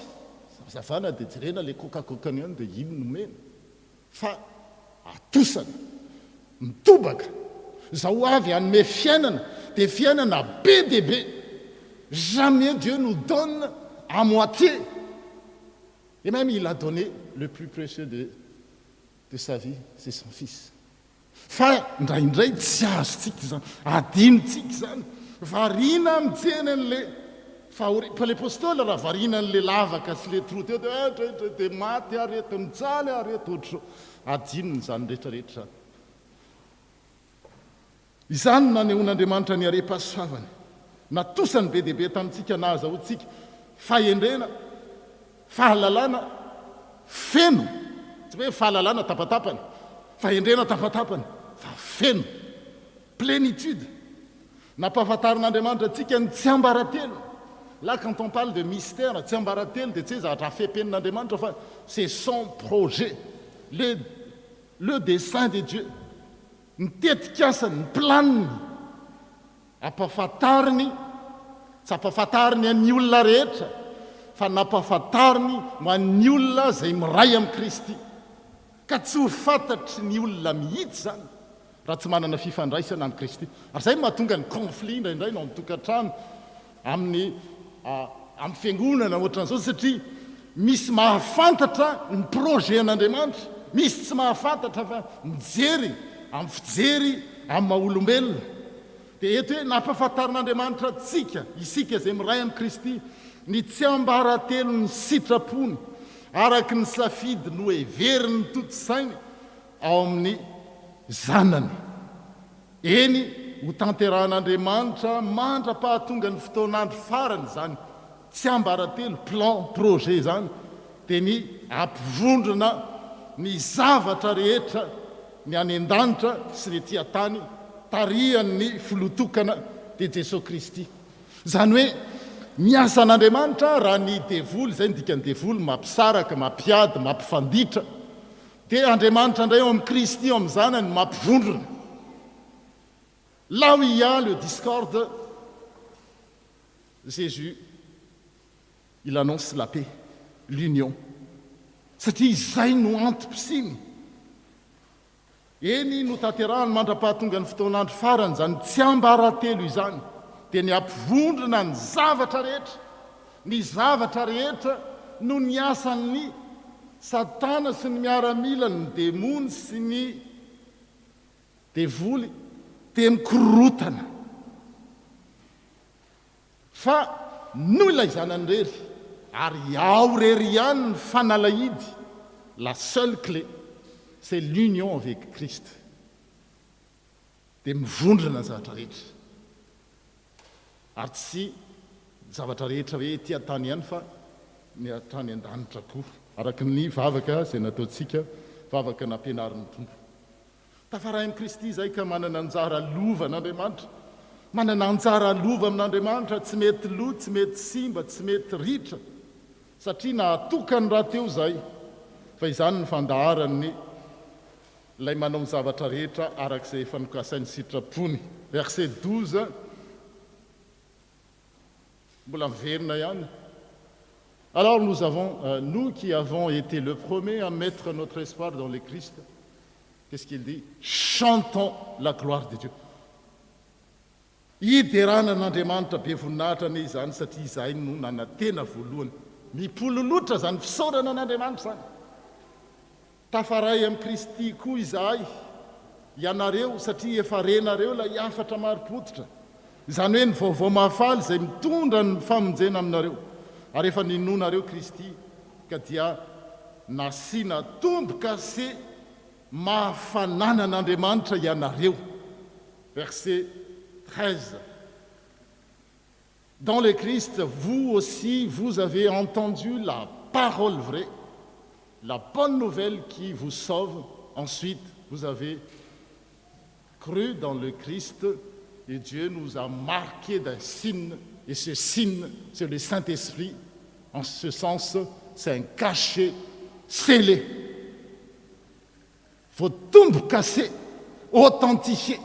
Zavana dia jerena le kokakokany ihany dia ino nomena. Fa atosany, mitobaka. Zao avy hanome fiainana, dia fiainana be dia be. Jamais Dieu nous donne à moitié. Et même il a donné le plus précieux de sa vie, c'est son fils. Fa indraindray tsy azontsika zany, adinotsika zany, variana mijeny an'le Paoly apôstôly raha variana an'le lavaka sy le troty eo dia maty areto, mijaly areto ohatro. Adinony zany rehetrarehetra zany. Izany no nanehoan'Andriamanitra ny are-pasoavany. Natosany be dehibe tamintsika nahazahoantsika fahendrena, fahalalana, feno. Tsy hoe fahalalana tapatapany, fahendrena tapatapany, fa feno, plénitude. Nampahafantarin'Andriamanitra antsika ny tsy ambaratelo. Là, quand on parle de mystère, tsy ambaratelo dia tsy hoe zavatra afepenin'Andriamanitra fa c'est son projet, le dessein de Dieu. Ny tetikasany, ny planiny, ampahafantariny, tsy ampahafantariny an'ny olona rehetra, fa nampahafantariny ho an'ny olona izay miray amin'i Kristy. Ka tsy ho fantatry ny olona mihitsy zany raha tsy manana fifandraisana amin'i Kristy. Ary izay mahatonga ny conflit indraindray no amin'ny tokantrano, amin'ny fiangonana ohatran'izao, satria misy mahafantatra ny projet an'andriamanitra, misy tsy mahafantatra fa mijery amin'ny fijery amin'ny maha-olombelona. Dia eto hoe nampahafantarin'andriamanitra tsika, isika izay miray amin'ny Kristy, ny tsy ambaratelo ny sitrapony araky ny safidy no everiny toto-sainy ao amin'ny zanany. Eny ho tanterahan'andriamanitra mandra-pahatonga ny fotoan'andro farany zany, tsy ambaratelo plan projet zany, dia ny ampivondrona ny zavatra rehetra ny any an-danitra sy ny ety an-tany tarihan'ny filotokana dia Jesosy Kristy. Zany hoe miasa an'andriamanitra raha ny devoly, zay ny dikany devoly, mampisaraka, mampiady, mampifanditra, dia andriamanitra indray ao amin'ny Kristy ao amin'ny zanany mampivondrona. Là où il y a le discorde, Jésus, il annonce la paix, l'union. Satria izay no antom-pisiny. Eny no tanterahany mandra-pahatonga ny fotoan'andro farany zany, tsy ambaratelo izany, dia ny ampivondrona ny zavatra rehetra. Ny zavatra rehetra no ny asan'ny Satana sy ny miaramila, ny demony sy ny devoly, dia mikorotana. Fa noho ilay zanany rery, ary ao rery ihany ny fanalahidy, la seule clé, c'est l'union avec Christ. Dia mivondrona ny zavatra rehetra. Ary tsy zavatra rehetra hoe ety an-tany ihany fa ny hatrany an-danitra koa, araky ny vavaka izay nataontsika, vavaka nampianarin'ny tompo. Tafaray amin'ny Kristy izay ka manana anjara lova n'Andriamanitra, manana anjara lova amin'Andriamanitra, tsy mety lo, tsy mety simba, tsy mety ritra, satria nahatokany raha teo izay, fa izany ny fandaharany ilay manao ny zavatra rehetra arak'izay efa nokasainy sitrapony. Verset 12, mbola miverina ihany. Alors nous qui avons été le premier à mettre notre espoir dans le Christ, qu'est-ce qu'il dit? Chantons la gloire de Dieu. Hiderana n'Andriamanitra be voninahitra ane izany, satria izahay no nanantena voalohany. Mipololotra zany fisaorana an'Andriamanitra zany. Tafaray amin'ny Kristy koa izahay, ianareo, satria efa renareo la hiafatra maro-potitra. Izany hoe ny vaovao mahafaly izay mitondra ny famonjena aminareo. Ary efa ninonareo Kristy ka dia nasiana tomboka sy mahafanana an'Andriamanitra ianareo. Verset 13. Dans le Christ, vous aussi, vous avez entendu la parole vraie, la bonne nouvelle qui vous sauve. Ensuite, vous avez cru dans le Christ et Dieu nous a marqué d'un signe. Et ce signe, c'est le Saint-Esprit. En ce sens, c'est un cachet scellé. Faut tomboka-se, authentifié.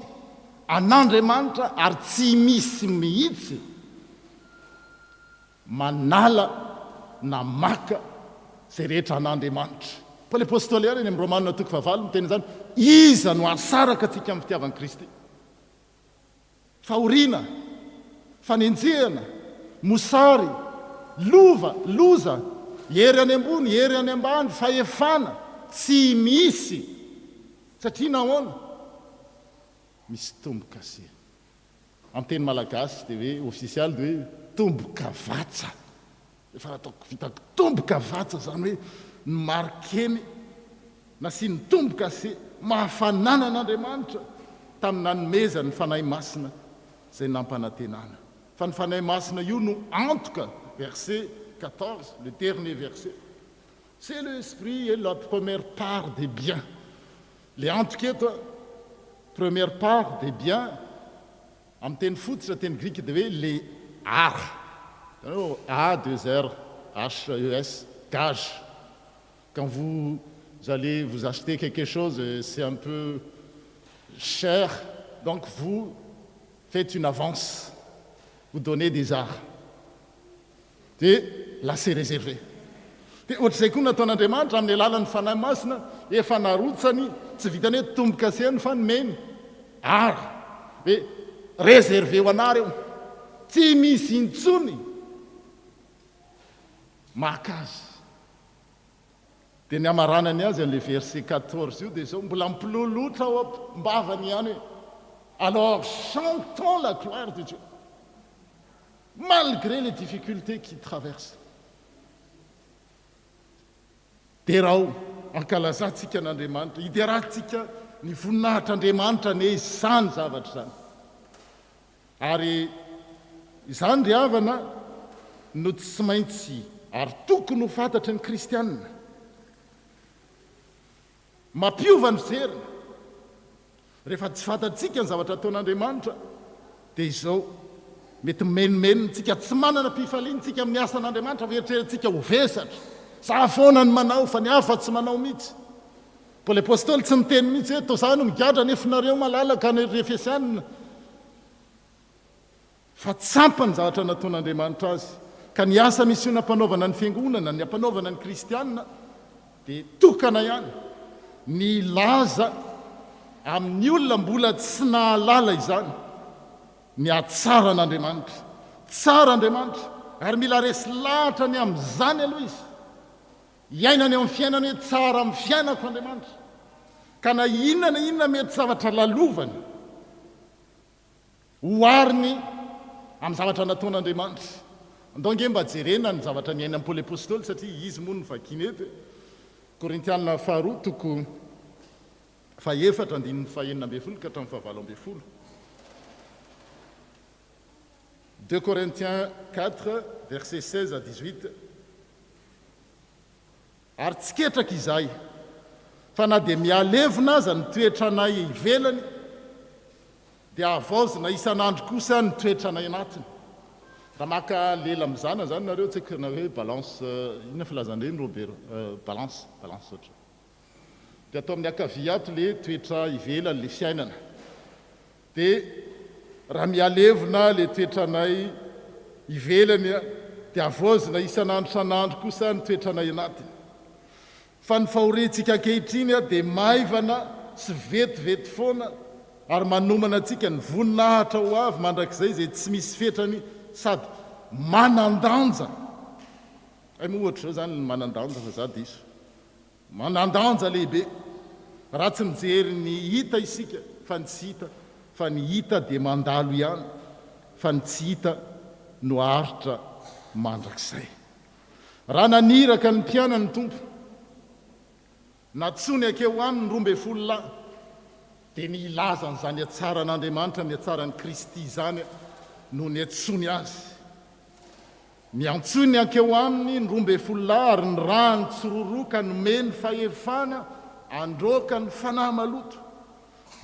An'Andriamanitra ary tsy misy mihitsy manala na maka zay rehetra an'Andriamanitra. Paoly apôstôly ihany eny amin'ny Romanina 9 miteny zany, iza no asaraka atsika amin'ny fitiavan'i Kristy? Fahoriana, fanenjehana, mosary, loza, hery any ambony, hery any ambany, fahefana, tsy misy. Satria nahoana? Misy tombo-kase. Amin'ny teny malagasy dia hoe ofisialy dia hoe tombo-kavatsa. Efa ataoko vitako tombo-kavatsa zany hoe markeny nasiany tombo-kase mahafanana an'Andriamanitra tamin'ny nanomezany fanahy masina izay nampanantenana. Fa ny fanahy masina io no antoka, verset 14, le dernier verset. C'est l'esprit et la première part des biens. Les antoka eto, première part des biens, en teny fotsy, teny grec, de les ar. A, 2 R, H, E, S, gage. Quand vous allez vous acheter quelque chose, c'est un peu cher, donc vous faites une avance, vous donnez des arts. Et là, c'est réservé. Dia ohatr'izay koa nataon'Andriamanitra amin'ny alalan'ny fanahy masina, efa narotsany tsy vitany hoe tombo-kasehany fa nomeny ary hoe réservé ho anareo, tsy misy intsony maka azy. dia ny amaranany azy an'le verset 14 io dia zao mbola mipilolotra ao am-bavany ihany hoe alors chantons la gloire de Dieu malgré les difficultés qu'il traverse. dia raha ankalazantsika n'Andriamanitra hiderahantsika ny voninahitr'Andriamanitra ne izany zavatra zany ary izany ry havana no tsy maintsy ary tokony ho fantatry ny kristianina mampiova ny fijerina rehefa tsy fantatsika ny zavatra ataon'Andriamanitra dia izao mety menomenontsika tsy manana mpifaliantsika amin'ny asan'Andriamanitra veritrerantsika ho vesatra sa foana ny manao fa ny hafa tsy manao mihitsy Paoly apôstôly tsy niteny mihitsy hoe toa zany migadra nefa nareo malalaka ny Efesianina fa tsampany zavatra nataon'Andriamanitra azy ka ny asa misy io nampanaovana ny fiangonana ny ampanaovana ny kristianina dia tokana ihany ny laza amin'ny olona mbola tsy nahalala izany ny atsara an'Andriamanitra tsara Andriamanitra ary mila resy lahatra ny amin'izany aloha izy iainany amin'ny fiainany hoe tsara amin'ny fiainako Andriamanitra ka na inona mety zavatra lalovany hoariny amin'ny zavatra nataon'Andriamanitra andonge mba jerena ny zavatra miaina amin'ny Paoly apôstôly satria izy moa ny vakiny eto Korintianina faharoa toko faefatra andininy fahenina ambin'ny folo ka hatramin'ny fahavalo ambin'ny folo 2 Corinthiens 4 verset 16 à 18 ary tsy ketraka izahay fa na dia mialevina aza ny toetranay ivelany dia avaozina isan'andro kosa ny toetranay anatiny raha maka lela mizana zany nareo tsy haiko na hoe balance inona filazanireny Robert balance oatra dia atao amin'ny akavia ato le toetra ivelany le fiainana dia raha mialevina le toetranay ivelany dia avaozina isan'andro san'andro kosa ny toetranay anatiny fa ny fahorentsika ankehitriny dia maivana sy vetivety foana ary manomana antsika ny voninahitra ho avy mandrakizay zay tsy misy fetrany sady manandanja ay moa ohatra zao zany ny manandanja fa zady iso manandanja lehibe raha tsy mijery ny hita isika fa ny tsy hita fa ny hita dia mandalo ihany fa ny tsy hita no aritra mandrakizay raha naniraka ny mpianany tompo natsony akeo aminy 12 lahy dia ny ilazan'izany atsaran'Andriamanitra ny atsaran'ny Kristy zany no ny atsony azy miantsony akeo aminy ny 12 lahy ary ny rany tsororoka nomeny fahefana androka ny fanahy maloto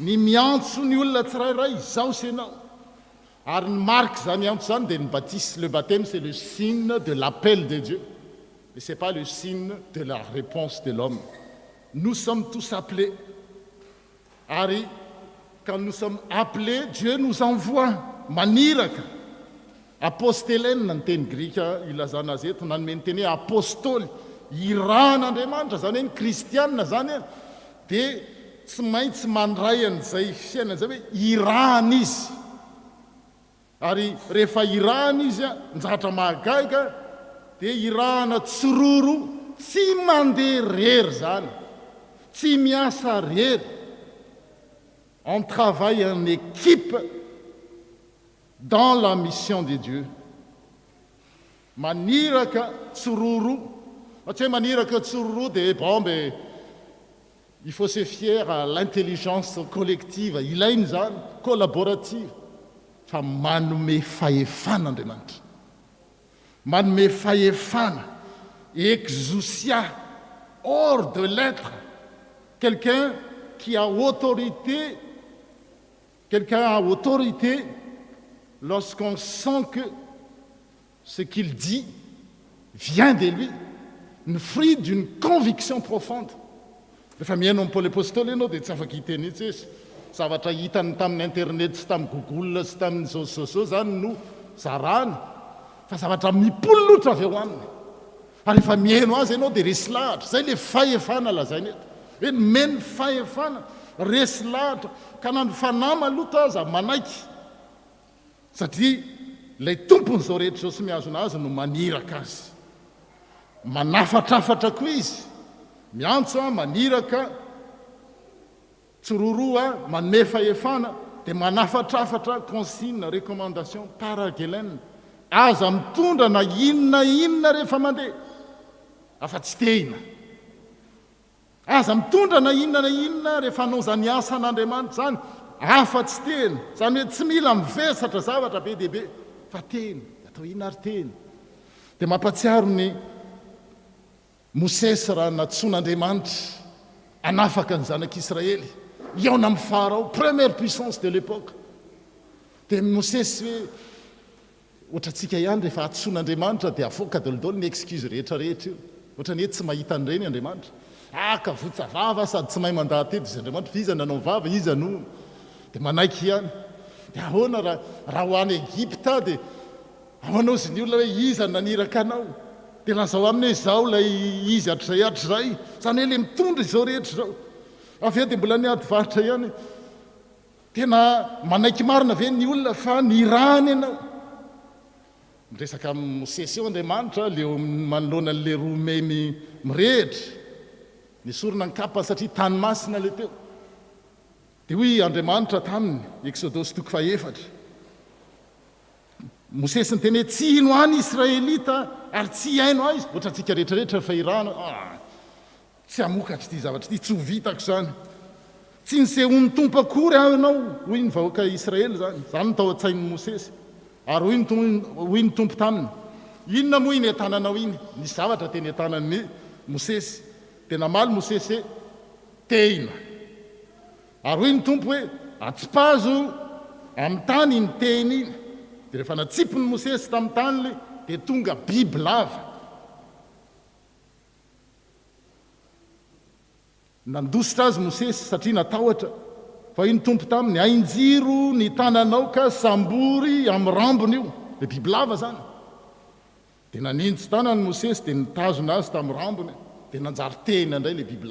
ny miantso ny olona tsirairay izao senao ary ny marque zany antso zany dia ny baptême le baptême c'est le signe de l'appel de Dieu et c'est pas le signe de la réponse de l'homme. Nous sommes tous appelés. Ari, quand nous sommes appelés, Dieu nous envoie. Maniraka. Apostelen na teny grika ilazana azy eto nanome ny teny hoe apôstôly iran'Andriamanitra zany hoe ny kristianina zany dia tsy maintsy mandray an'izay fiainana zay hoe irahana izy ary rehefa irahana izy nzatra mahagaga dia irahana tsororo tsy mandeha rery zany tsy miasa rery on travaille en équipe dans la mission de Dieu. Maniraka tsororo, tsy maniraka tsororo dia bombe. Il faut se fier à l'intelligence collective, ilainy zany collaborative. Fa manome fahefana Andriamanitra. Manome fahefana, exousia, hors de l'être. Quelqu'un qui a autorité, lorsqu'on sent que ce qu'il dit vient de lui, le fruit d'une conviction profonde. Rehefa mihaino Paoly apôstôly ianao dia tsy afaka hiteny itsy hoe zavatra hitany tamin'ny internet sy tamin'ny Google sy tamin'ny zao zany no zarany fa zavatra mipololotra avy eo aminy. Ary rehefa mihaino azy ianao dia resy lahatra. Zay le fahefana lazainy eto. Hoe meny fahefana, resy lahatra ka na ny fanahy maloto aza manaiky. Satria ilay tompony zao rehetra zao sy mihazona azy no maniraka azy. Manafatrafatra koa izy miantso a maniraka tsororoa manome fahefana dia manafatrafatra consigne recommandation paragelen aza mitondra na inona rehefa mandeha afa-tsy tehina aza mitondra na inona rehefa hanao zany asa an'Andriamanitra zany afa-tsy tehina zany hoe tsy mila mivesatra zavatra be dehibe fa tehina atao inona ary tehina dia mampatsiaro ny Mosesy raha natsoan'Andriamanitra anafaka ny zanak'Israely iaona amin'ny Farao première puissance de l'époque dia Mosesy hoe ohatrantsika ihany rehefa atsoan'Andriamanitra dia avoaka dolidolo ny excuse rehetrarehetra io ohatrany hoe tsy mahita an'ireny Andriamanitra aka votsavava sady tsy mahay mandahatety izy Andriamanitra iza nanao vava iza no dia manaiky ihany dia ahoana raha ho any Egipta dia ahoanao izy ny olona hoe iza naniraka anao dia lazao aminy hoe zao lay izy hatrizay zany hoe le mitondra izao rehetra zao avy eo dia mbola niady varitra ihany tena manaiky marina ve ny olona fa nirany ianao miresaka amin'ny Mosesy eo Andriamanitra leo manoloana n'le Romain mirehitra nisorona ny kapany satria tany masina le teo dia hoy Andriamanitra taminy Exodosy 4 Mosesy ny teny hoe tsy ino any Israelita ary tsy haino azy ohatrantsika rehetrarehetra fa irana tsy hamokatra ity zavatra ity tsy ho vitako zany tsy nisehony tompo akory aho ianao hoy ny vahoaka Israely zany ny tao an-tsain'ny Mosesy ary hoy ny tompo taminy inona moa iny entananao iny ny zavatra teny entanan'ny Mosesy dia namaly Mosesy hoe tehina ary hoy ny tompo hoe atsipazo amin'ny tany ny tehina iny dia rehefa natsipony Mosesy tamin'ny tany dia tonga biby lava nandositra azy Mosesy satria natahotra fa iny tompo taminy ainjiro ny tananao ka sambory amin'ny rambony io dia biby lava zany dia nanintsy tanany Mosesy dia nitazona azy tamin'ny rambony dia nanjary tehina indray le biby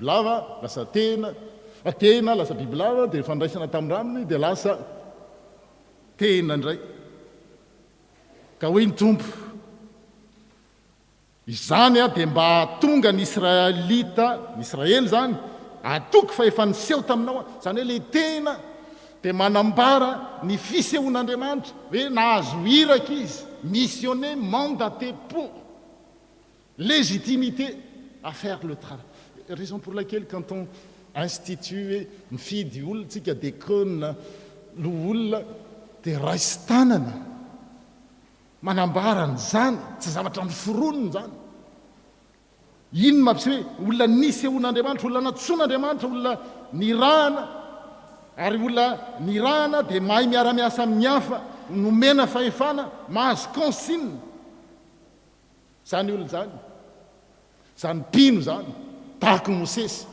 lava lasa tehina lasa biby lava dia rehefa ndraisana tamin'ny rambony dia lasa tehina indray ka hoy ny tompo izany dia mba hatonga ny Israely zany atoky fa efa niseho taminao zany hoe le tena dia manambara ny fisehoan'Andriamanitra hoe nahazo iraka izy missionné mandaté pour légitimité à faire le travail raison pour laquelle quand on institue mifidy olona tsika dekona lo olona dia raisy tanana manambarany zany tsy zavatra miforonony zany ino mampisy hoe olona nisehoan'Andriamanitra olona natsoan'Andriamanitra olona nirahana ary olona nirahana dia mahay miara-miasa amin'ny hafa nomena fahefana mahazo consigne zany olona zany mpino zany tahaka Mosesy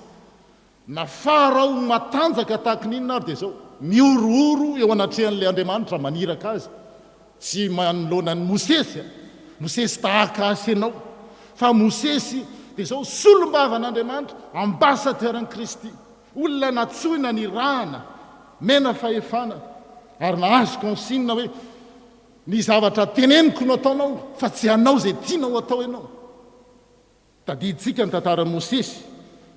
na Farao matanjaka tahaka n'inona ary dia zao miorooro eo anatrehan'ilay Andriamanitra maniraka azy tsy manoloana ny Mosesy tahaka asy ianao fa Mosesy dia zao solombavan'Andriamanitra ambassadeuran'i Kristy olona natsoina ny rahana mena fahefana ary nahazo consigne hoe ny zavatra teneniko no ataonao fa tsy hanao zay tianao atao ianao tadiditsika ny tantaran'i Mosesy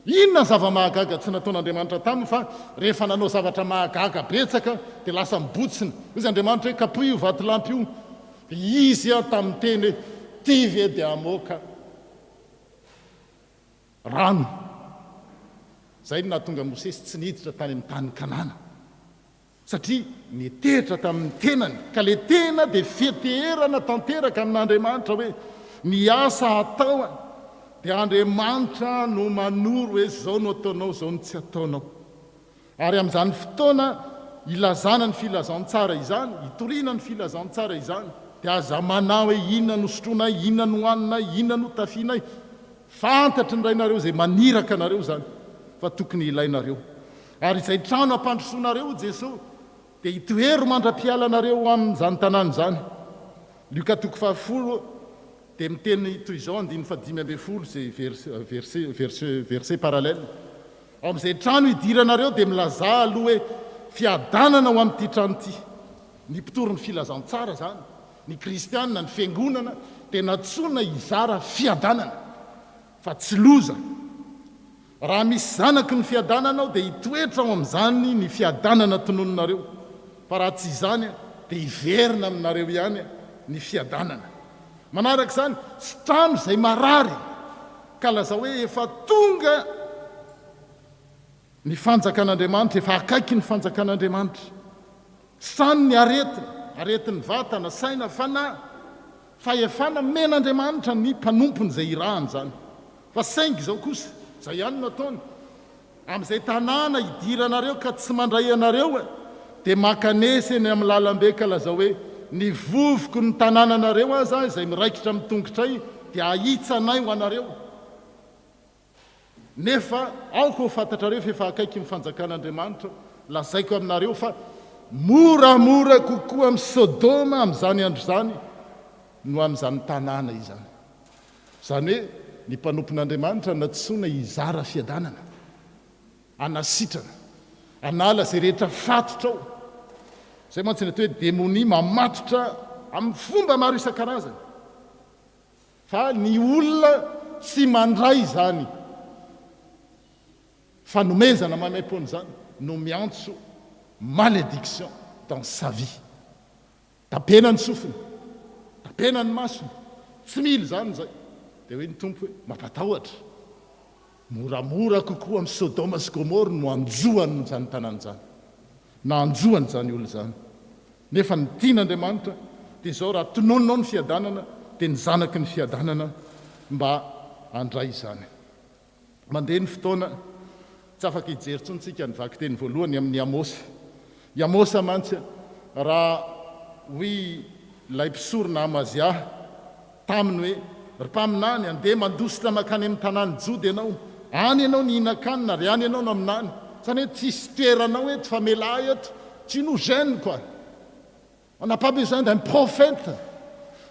inona zava-mahagaga tsy nataon'Andriamanitra taminy fa rehefa nanao zavatra mahagaga betsaka dia lasa mibotsina izy Andriamanitra hoe kapoy io vatolampy io dia izy tamin'ny teny hoe tivy dia amoaka rano zay no nahatonga Mosesy tsy niditra tany amin'ny tany Kanana satria nitehitra tamin'ny tenany ka le tena dia fieteherana tanteraka amin'Andriamanitra hoe ny asa atao dia Andriamanitra no manoro hoe zao no ataonao zao no tsy ataonao ary amin'izany fotoana ilazana ny filazantsara izany itoriana ny filazantsara izany dia aza manao hoe inona no sotroanay inona no hoaninay inona no tafianay fantatry ny rainareo zay maniraka anareo zany fa tokony ilainareo ary izay trano ampandrosoanareo Jesosy dia hitohery mandra-pialanareo amin'izany tanàna zany Luka 4 dia miteny toy izao 5:10 zay verset parallèle ao amin'izay trano hidiranareo dia milaza aloha hoe fiadanana ho amin'ity trano ity ny mpitoron'ny filazantsara zany ny kristianina ny fiangonana dia natsoina hizara fiadanana fa tsy loza raha misy zanaky ny fiadananao dia hitoetra ao amin'izany ny fiadanana tonononareo fa raha tsy izany dia hiverina aminareo ihany ny fiadanana manaraka izany strano izay marary ka laza hoe efa tonga ny fanjakan'andriamanitra efa akaiky ny fanjakan'andriamanitra strano ny aretiny vatana saina fanahy fahefana men'andriamanitra ny mpanompony izay irahany zany fa saingy izao kosa izay ihany nataony amin'izay tanàna hidiranareo ka tsy mandray anareo dia makanesy eny amin'ny lalambe ka laza hoe ny vovoko ny tanànanareo aza izay miraikitra amin'ny tongotray dia ahitsanay ho anareo nefa aoko ho fantatrareo fa efa akaiky ny fanjakan'andriamanitra lazaiko aminareo fa moramora kokoa amin'ny sodoma amin'izany andro zany no amin'izany tanàna izany izany hoe ny mpanompon'andriamanitra natsoina hizara fiadanana anasitrana anala zay rehetra fatotra ao zay mantsy ny atao hoe demonia mamatotra amin'ny fomba maro isan-karazany fa ny olona tsy mandray zany fanomezana mamay-pony zany no miantso malédiction dans sa vie tapena ny sofiny tapena ny masony tsy mily zany zay dia hoe ny tompo hoe mampatahotra moramora kokoa amin'ny sodoma sy gomora no anjoany zany tanàny zany na anjoany zany olo zany nefa ny tian'andriamanitra dia zao raha tonononao ny fiadanana dia ny zanaky ny fiadanana mba andray zany mandeha ny fotoana tsy afaka hijery tsontsika nivaky teny voalohany amin'ny amosa mantsy raha hoy lay mpisorona amazia taminy hoe ry mpaminany andeha mandositra makany amin'ny tanàny jody ianao any ianao ny hinan-kanina ry any ianao no aminany zany hoe tsisy toeranao eto fa melahy eto tu nous gênes quoi on n'a pas besoin d'un prophète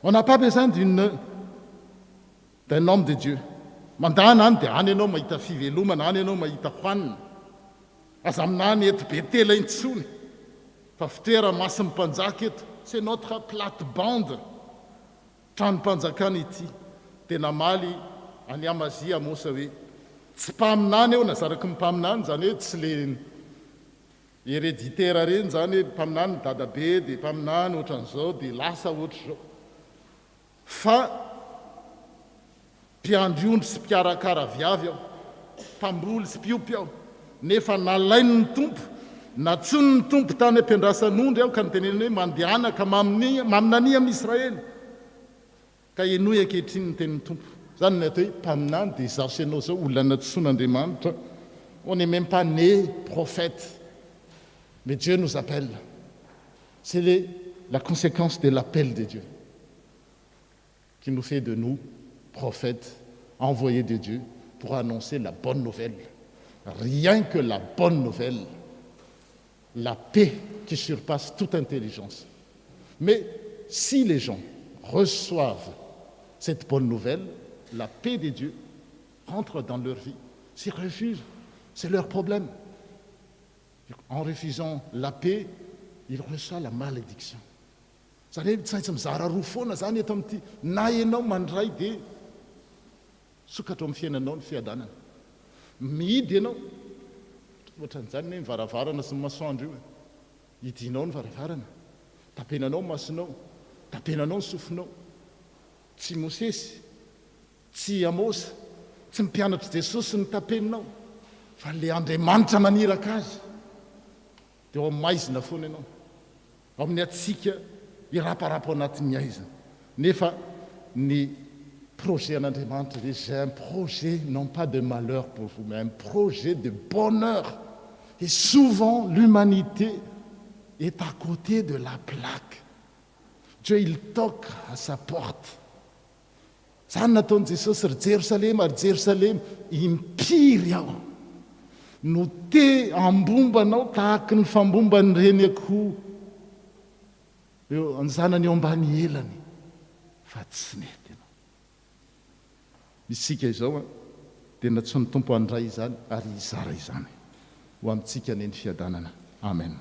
on n'a pas besoin d'un homme de Dieu mandana any dia any ianao mahita fivelomana any ianao mahita hoanina aza aminany eto betela intsony fa fitoera masin'ny mpanjaka eto c'est notre plate-bande tranom-panjakana ity dia namaly any amazia mosa hoe tsy mpaminany eo nazaraky mimpaminany zany hoe tsy le héréditaire reny zany hoe mpaminany dadabe dia mpaminany ohatran'izao dia lasa ohatra zao fa mpiandriondry sy mpiarakara viavy aho mpamboly sy mpiopy aho nefa nalainy ny tompo natsony ny tompo tany ampiandrasan'ondry aho ka nyteneny hoe mandehanaka maminania amin'ny Israely ka enoy ankehitriny ny tenin'ny tompo zany ny atao hoe mpaminany dia izaho sy ianao zao olona natsoin'Andriamanitra on n'est même pas né prophète mais Dieu nous appelle c'est la conséquence de l'appel de Dieu qui nous fait de nous prophètes envoyés de Dieu pour annoncer la bonne nouvelle. Rien que la bonne nouvelle, la paix qui surpasse toute intelligence. Mais si les gens reçoivent cette bonne nouvelle, la paix de Dieu rentre dans leur vie. S'ils refusent, c'est leur problème. En refusant la paix, ils reçoivent la malédiction. Zany hoe tsy maintsy mizara roa foana zany eto amin'ity na ianao mandray dia sokatra amin'ny fiainanao ny fiadanana mihidy ianao ohatran'izany hoe mivaravarana sy masoandro io hidinao ny varavarana tapenanao masonao tapenanao ny sofinao tsy Mosesy tsy Amosa tsy mpianatra Jesosy ny tapeninao fa le Andriamanitra maniraka azy dia ao maizina foana ianao ao amin'ny atsika iraparapo anatin'ny aizana nefa ny projet d'Andriamanitra, j'ai un projet non pas de malheur pour vous, mais un projet de bonheur. Et souvent, l'humanité est à côté de la plaque. Dieu, il toque à sa porte. Zany nataon'i Jesosy ry Jerosalema impiry aho no te ambombanao tahaky ny fambombany reny akoho eo ny zanany eo ambany elany fa tsy mety. Isika izao dia natsony tompo andray izany ary izara izany ho amintsika neny fiadanana. Amen.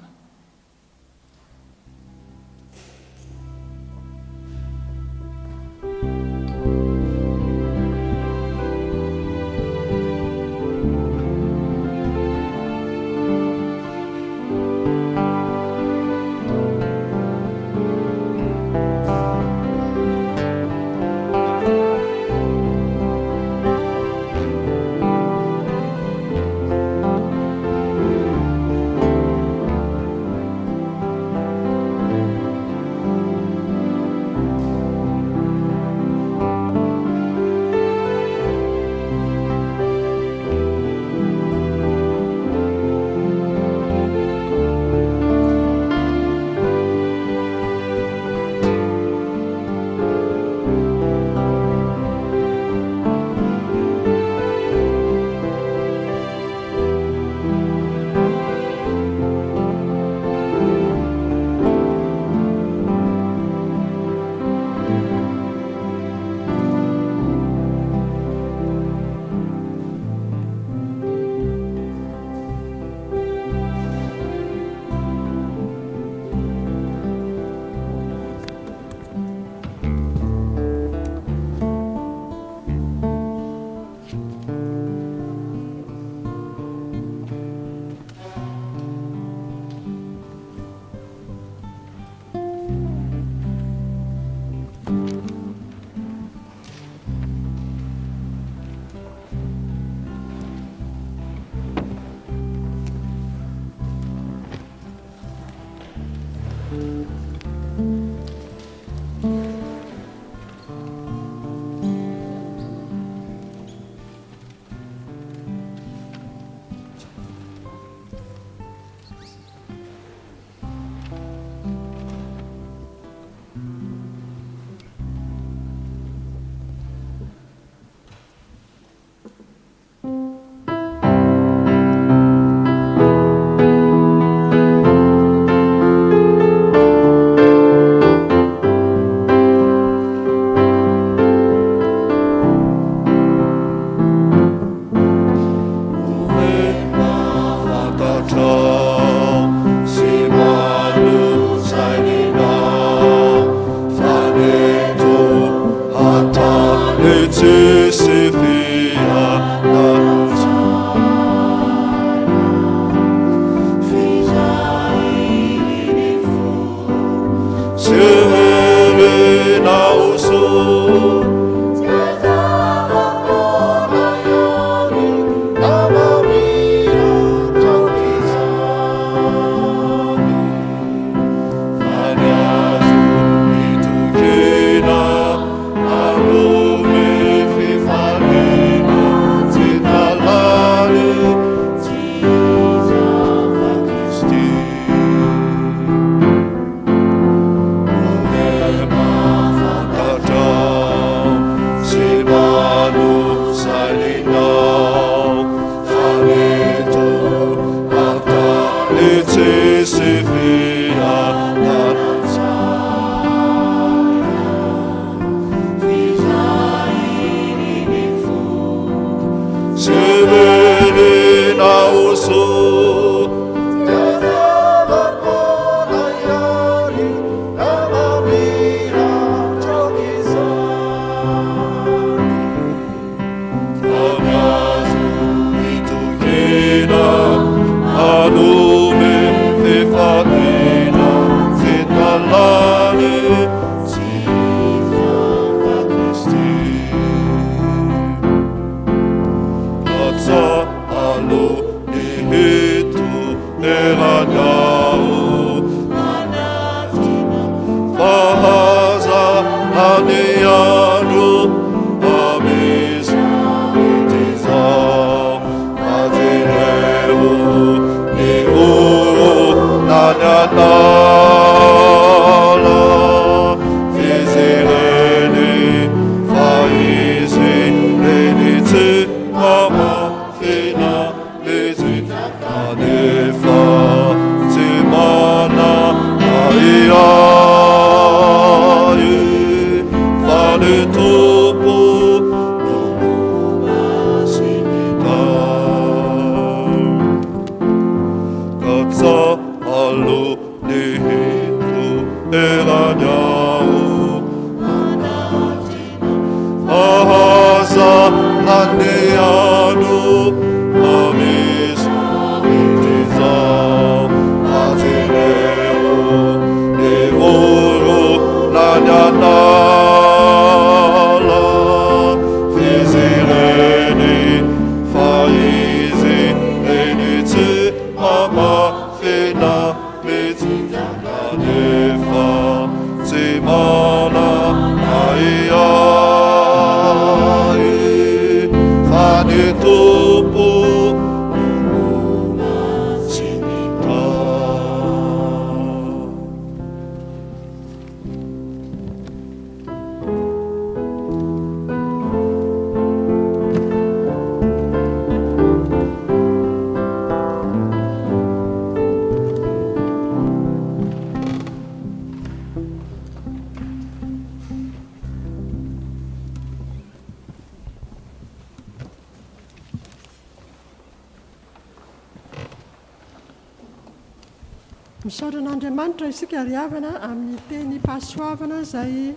Misaoran'Andriamanitra isika riavana amin'ny teny pasoavana izay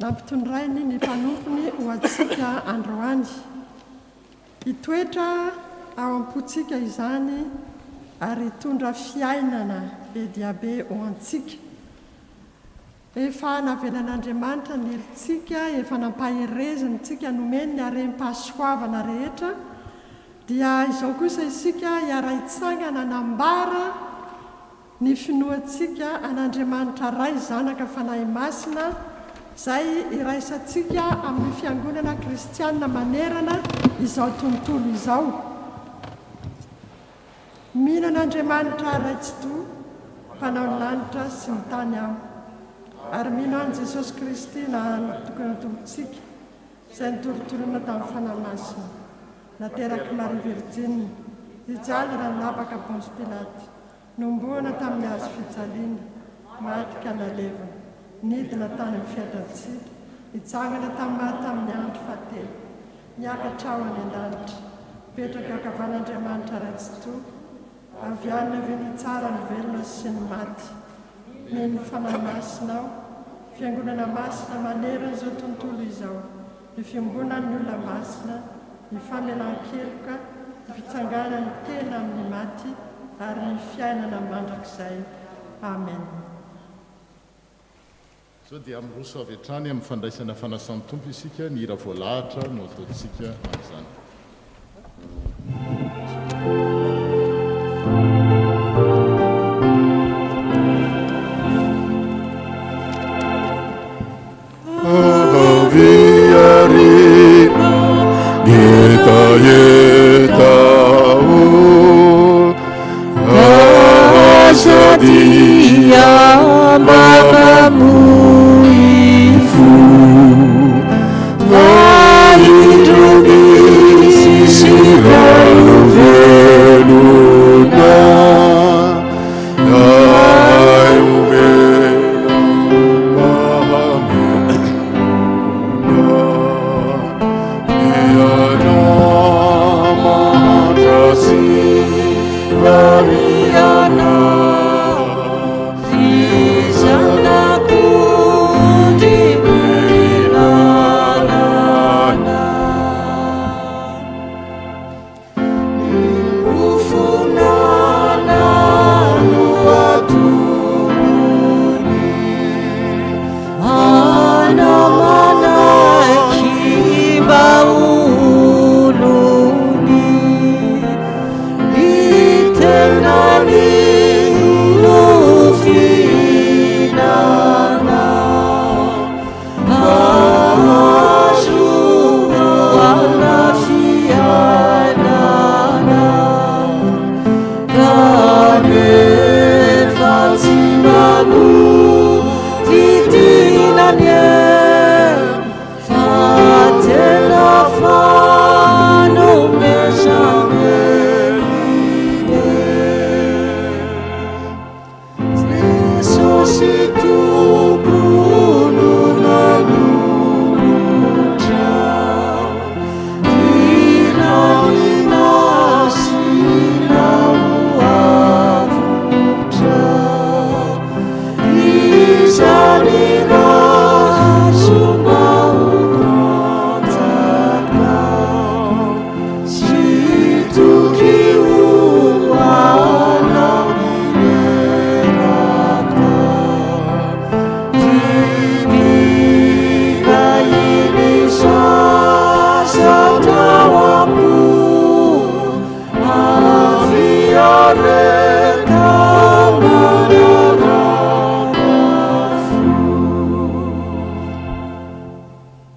nampitondrainy ny mpanompony ho antsika androany. Hitoetra ao am-pontsika izany ary hitondra fiainana be dia be ho antsika. Efa navelan'Andriamanitra ny herintsika, efa nampaherezantsika nomeny ny harem-pasoavana rehetra, dia izao kosa isika hiara-hitsangana nambara ny finoantsika an'Andriamanitra ray zanaka fanahy masina izay iraisantsika amin'ny fiangonana kristianina manerana izao tontolo izao. Mino an'Andriamanitra ray tsy toa, mpanao ny lanitra sy ny tany ao, ary mino an' Jesosy Kristy na tokony antompontsika izay nitorotolona tamin'ny fanahy masina, nateraky Maria Virgine, hijaly raha napaka Ponce Pilate, nomboana tamin'ny hazo fijaliana, maty ka nalevana, nidina tany amin'ny fiadantsika, hitsangana tamin'ny andro fahatelo, niakatra ao any an-danitra, mipetraka ankavan'Andriamanitra ray tsy toa, avy any avy tsara ny velona sy ny maty. Mino fanahy masina ao, fiangonana masina manerana izao tontolo izao, ny fiangonan'ny olona masina, ny famelan-keloka, ny fitsanganany tena amin'ny maty, ary ny fiainana mandrakizay. Amen. Zao dia miroso avy hatrany amin'ny fandraisana fanasan'ny tompo isika, ny hira voalahatra no ataontsika amin'izany. Dia makamu ifu Maindrumi sirayu veluna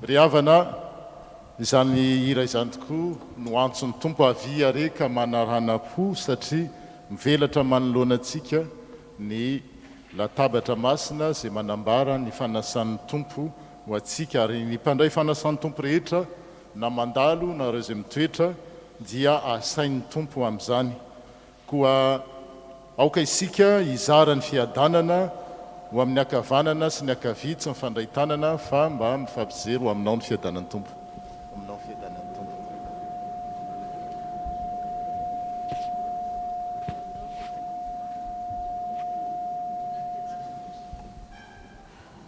Riavana izany hira izany tokoa no antsony tompo avy areka manarana-po satria mivelatra manoloana antsika ny latabatra masina izay manambara ny fanasan'ny tompo ho antsika ary ny mpandray fanasan'ny tompo rehetra na mandalo na reo izay mitoetra dia asain'ny tompo amin'izany koa aoka isika hizara ny fiadanana ho amin'ny akavanana sy ny akavia tsy mifandray tanana fa mba mifampijery ho aminao ny fiadanan'ny tompo aminao fiadanan'ny tompo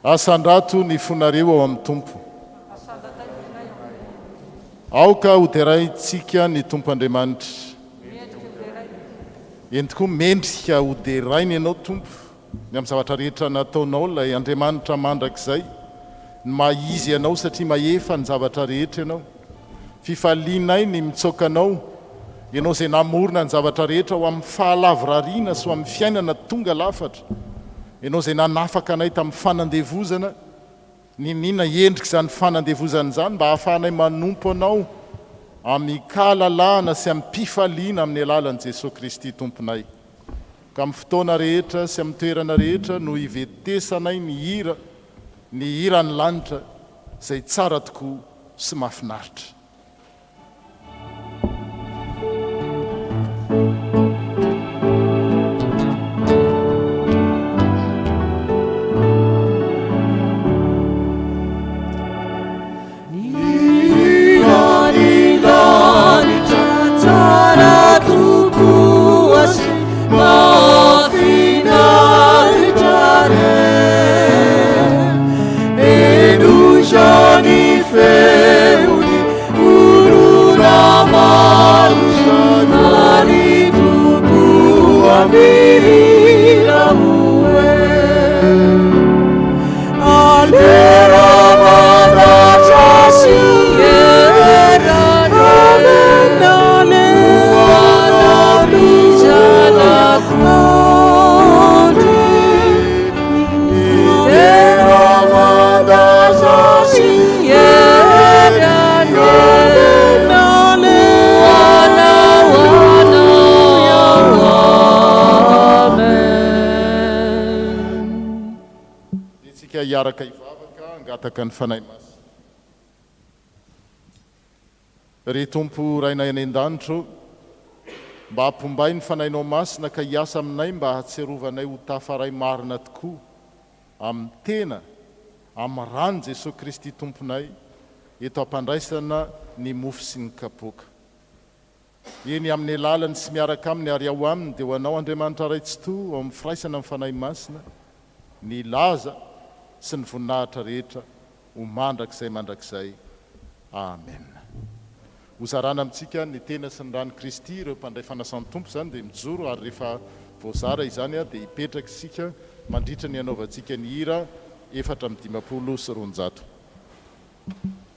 asandrato ny fonareo ao amin'ny tompo aoka hoderaintsika ny tompo Andriamanitra eny tokoa mendrika hoderainy ianao tompo ny amin'ny zavatra rehetra nataonao lay Andriamanitra mandrakizay ny maizy ianao satria mahefa ny zavatra rehetra ianao fifalinay ny mitsokanao ianao izay namorona ny zavatra rehetra ho amin'ny fahalavrariana sy ho amin'ny fiainana tonga lafatra ianao izay nanafaka anay tamin'ny fanandevozana ny nina endrika izany fanandevozana izany mba hahafahanay manompo anao amin'ny kahalalahana sy amin'ny mpifaliana amin'ny alalan'i Jesosy Kristy tomponay ka amin'ny fotoana rehetra sy amin'ny toerana rehetra no hivetesanay ny hira ny lanitra izay tsara tokoa sy mahafinaritra iaraka ivavaka angataka ny fanahy masina ry tompo rainay any an-danitro mba hampombay ny fanahinao masina ka hiasa aminay mba hatsiarovanay ho tafaray marina tokoa amin'ny tena amin'ny rano Jesosy Kristy tomponay eto ampandraisana ny mofo sy ny kapoaka eny amin'ny alalany sy miaraka aminy ary ao aminy dia ho anao andriamanitra ray tsy to ao amin'ny firaisana amin'ny fanahy masina ny laza sy ny voninahitra rehetra ho mandrakizay mandrakizay amen. Hozarana amintsika ny tena sy ny rany Kristy ireo mpandray fanasan'ny tompo zany dia mijoro ary rehefa voazara izany a dia hipetraka isika mandritra ny anaovantsika ny hira 4 sy 900. Thank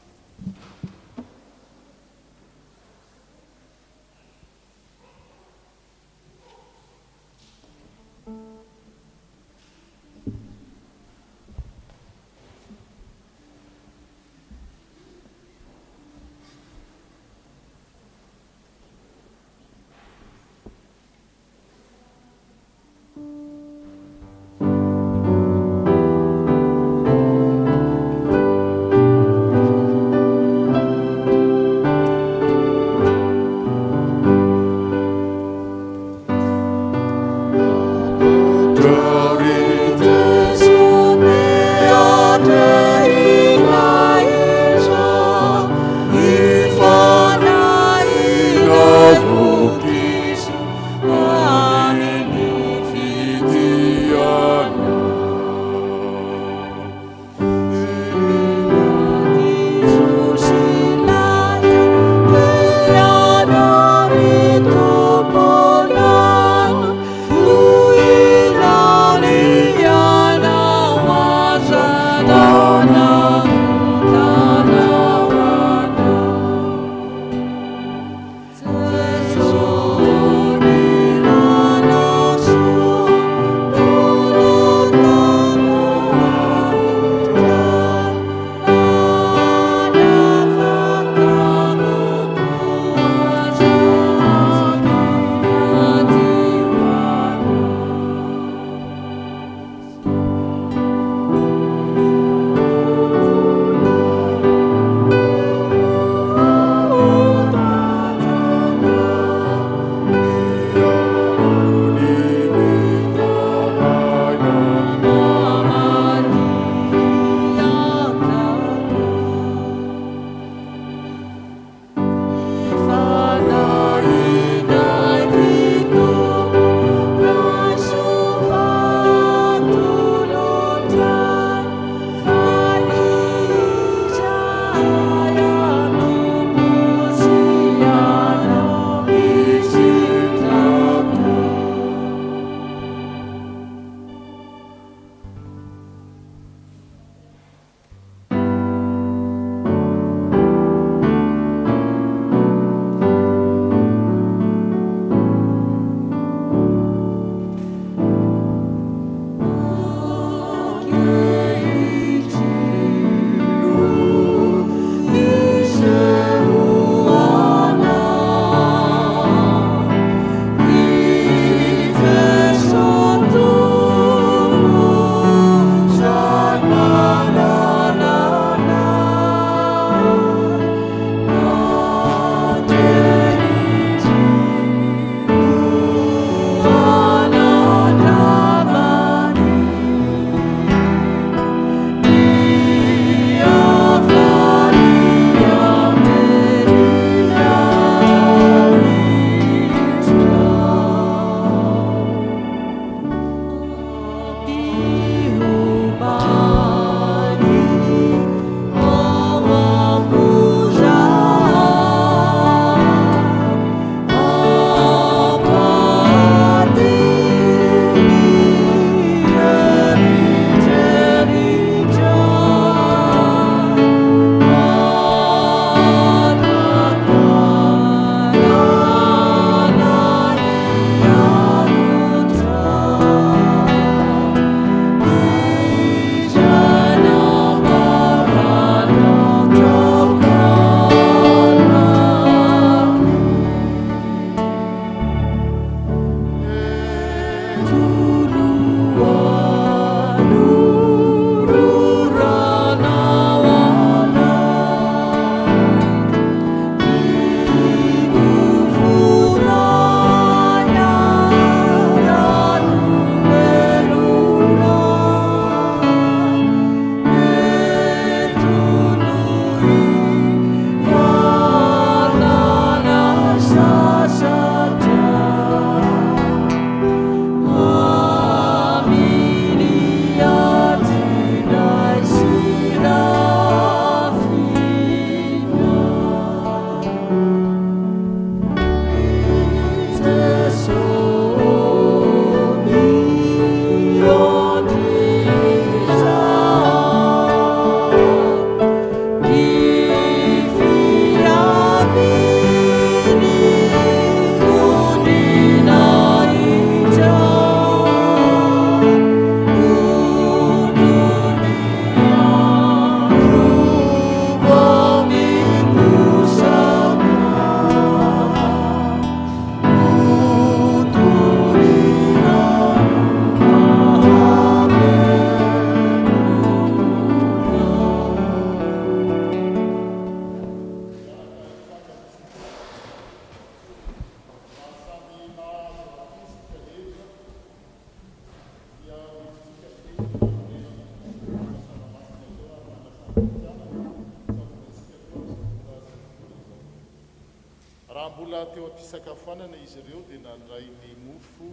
raha teo am-pisakafoanana izy ireo dia nandray ny mofo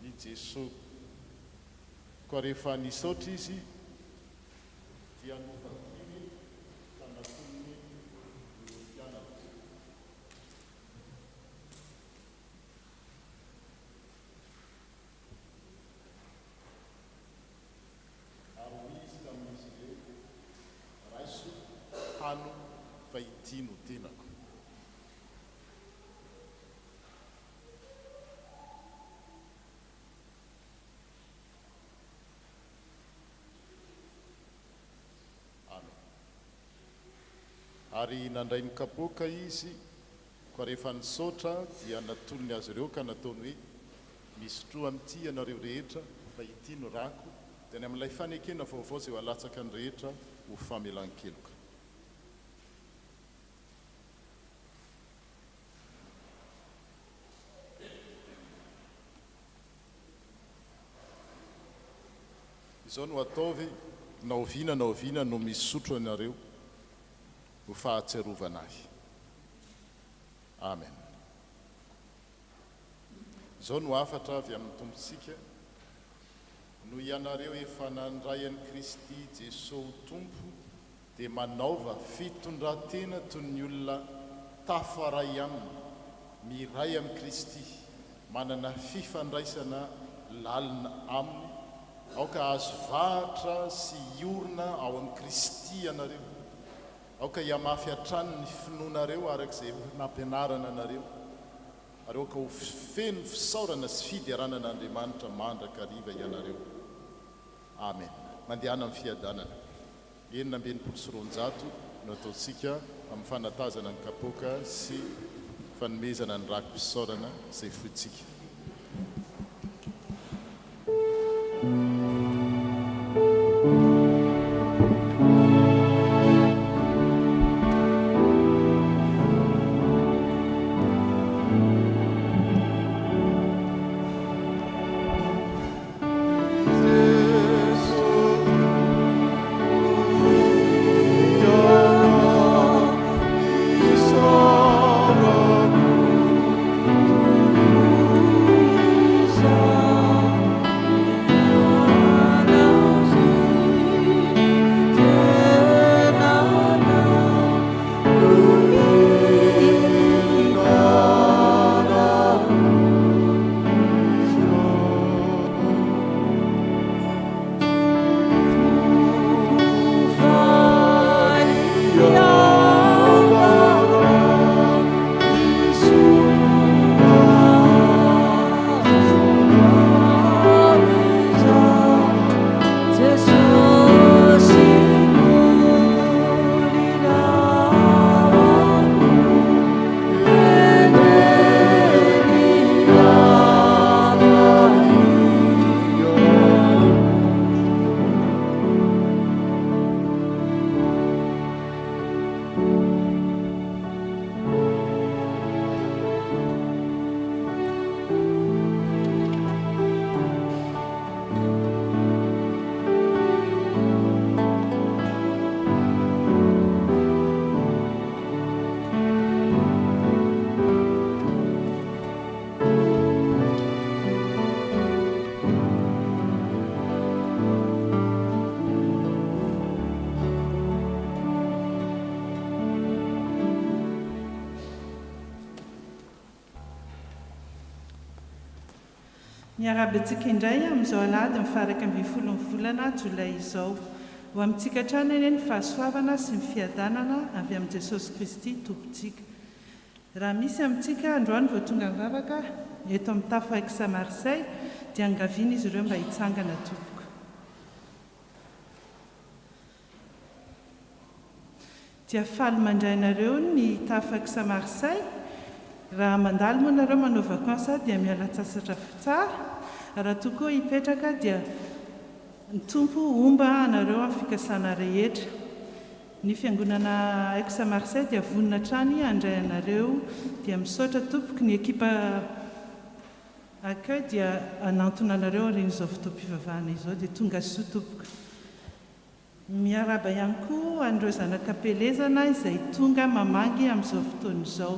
i Jesosy. Koa rehefa nisaotra izy dia novakiny tanatony ireo mpianatra. Ary misy tamin'izy ireo raiso hano fahitino tenako. Ary nandray ny kapoaka izy, koa rehefa nisaotra dia natolony azy ireo ka nataony hoe misotro amin'ity ianareo rehetra fa ity no rako, dia ny amin'ilay fanekena vaovao izay ho alatsaka ny rehetra ho famelan-keloka. Izao no ataovy naoviana no misotro ianareo ho fahatserovana ahy. Amen. Izao no afatra avy amin'ny tompontsika no ianareo efa nandray an'i Kristy Jesosy tompo dia manaova fitondratena toy ny olona tafaray aminy, miray amin'i Kristy, manana fifandraisana lalina aminy, aoka azo vahatra sy iorina ao amin'i Kristy ianareo, aoka hiamafy hatrany ny finoanareo arak'izay nampianarana anareo, ary aoka ho feno fisaorana sy fidiaranan'Andriamanitra mandrakariva ianareo. Amen. Mandehana amin'ny fiadanana. 9:9 no ataontsika amin'ny fanatazana ny kapoaka sy fanomezana ny rakom-pisaorana izay fotsika. Miarabetsika indray amin'izao alahady mifaraka amin'ny 10 volana Jolay izao. Ho amintsika hatrany eny ny fahasoavana sy ny fiadanana avy amin'i Jesosy Kristy tompontsika. Raha misy amintsika androany vao tonga mivavaka eto amin'ny tafo Aix Marseille dia angaviana izy ireo mba hitsangana tompoko. Dia faly mandray nareo ny tafo Aix Marseille. Raha mandalo moa nareo manao vakansa dia miala sasatra tsara. Raha tokoa hipetraka dia ny tompo omba anareo amin'ny fikasana rehetra. Ny fiangonana Aix Marseille dia vonona trany handray anareo dia misaotra tompoko ny ekipa accueil dia anantona anareo amin'izao fotoam-pivavahana izao dia tonga soa tompoko. Miaraba ihany koa an'ireo zanak'ampelezana izay tonga mamangy amin'izao fotoana izao.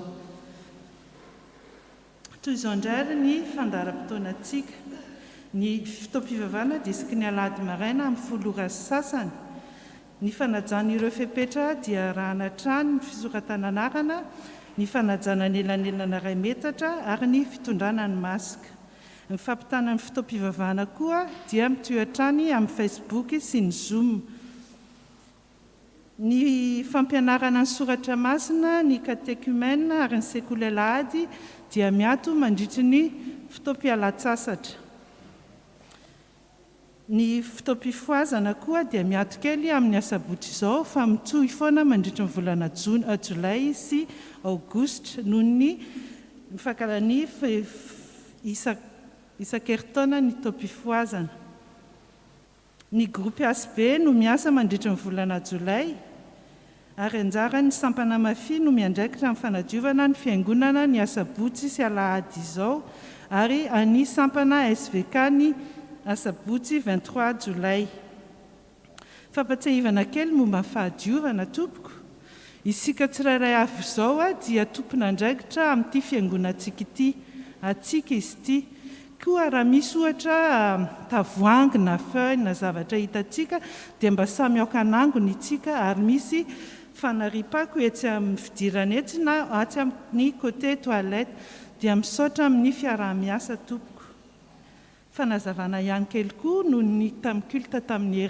toy izao indray ary ny fandaharam-potoanantsika. Ny fotoam-pivavahana dia isaky ny alahady maraina amin'ny 10 ora sy sasany. Ny fanajan'ireo fepetra dia arahana trano, ny fisoratananarana, ny fanajana ny elanelana iray metatra ary ny fitondrana ny masika. Ny fampitana ny fotoam-pivavahana koa dia mitohan-trany amin'ny Facebook sy ny Zoom. Ny fampianarana ny soratra masina, ny katekimène ary ny sekoly alahady dia miato mandritry ny fotoam-pialan-tsasatra. Ny fotoam-pifoazana koa dia miato kely amin'ny asabotsy izao fa mitsohy foana mandritry ny volana Jolay sy Aogositra noho ny mifankalany isan-keritaona ny fotoam-pifoazana. Ny gropy ASB no miasa mandritry ny volana Jolay ary anjara ny sampana mafy no miandraikitra amin'ny fanadiovana ny fiangonana ny asabotsy sy alahady izao ary any sampana SVK ny asabotsy 23 Jolay. Fampatsahivana kely momba fahadiovana tompoko. Isika tsirairay avy izao dia tompona andraikitra amin'ity fiangonantsika ity, atsika izy ity. Koa raha misy ohatra tavoahangy na feuille na zavatra hitantsika dia mba samy aokanangony itsika ary misy fanaripako etsy amin'ny fidirana etsy na atsy amin'ny côté toilette dia misaotra amin'ny fiarah-miasa tompoko. Fanazavana ihany kely koa noho ny culte tamin'ny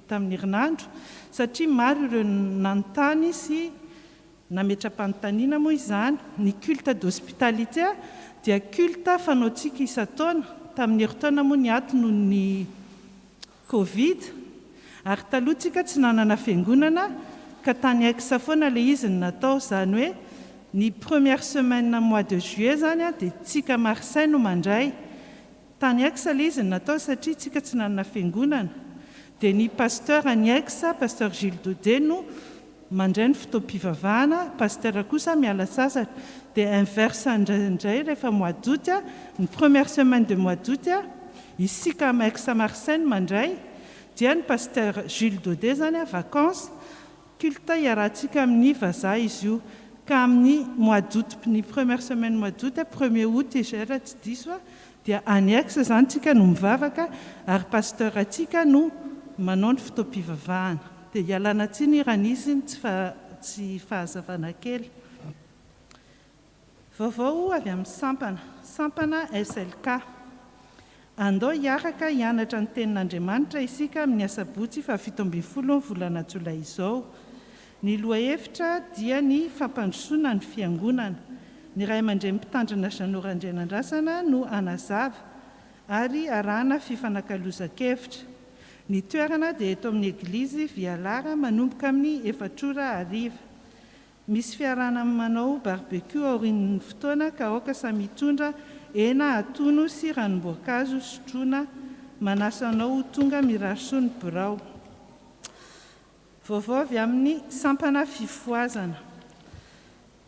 herinandro satria maro ireo nanontany sy nametra-panontaniana moa izany. Ny culte d'hospitalité dia culte fanaontsika isan-taona. Tamin'ny herintaona moa ny ato noho ny Covid ary talohantsika tsy nanana fiangonana ka tany Aix foana ilay izy ny natao, izany hoe ny première semaine mois de juillet zany dia tsika Marseille no mandray. Tany Aix ilay izy ny natao satria tsika tsy nanana fiangonana. Dia ny pasteur any Aix, pasteur Gilles Daudet no mandray ny fotoam-pivavahana, pasteur kosa miala sasatra. Dia inverse indray rehefa mois d'août, ny première semaine de mois d'août, isika Aix Marseille mandray, dia ny pasteur Gilles Daudet zany vacances, culte iarahantsika amin'ny vazaha izy io. Ka amin'ny mois d'août, ny première semaine mois d'août, 1er août raha tsy diso, dia any Aix zany tsika no mivavaka ary pasteur atsika no manao ny fotoam-pivavahana. Dia ialana tsiny raha nisy tsy fahazavana kely. Vaovao avy amin'ny sampana SLK. Andao hiaraka hianatra ny tenin'Andriamanitra isika amin'ny asabotsy 17 volana Jolay izao. Ny lohahevitra dia ny fampandrosoana ny fiangonana. Ny ray aman-dreny mpitandrina Jeannot Randrianandrasana no anazava ary arahana fifanakaloza-kevitra. Ny toerana dia eto amin'ny eglizy Vialara manomboka amin'ny 4:00. Misy fiarahana manao barbecue aorian'ny fotoana ka aoka samy mitondra hena, atono sy ranom-boankazo sotroina manasa anao tonga mirarso ny birao. Vaovao avy amin'ny sampana fifoazana.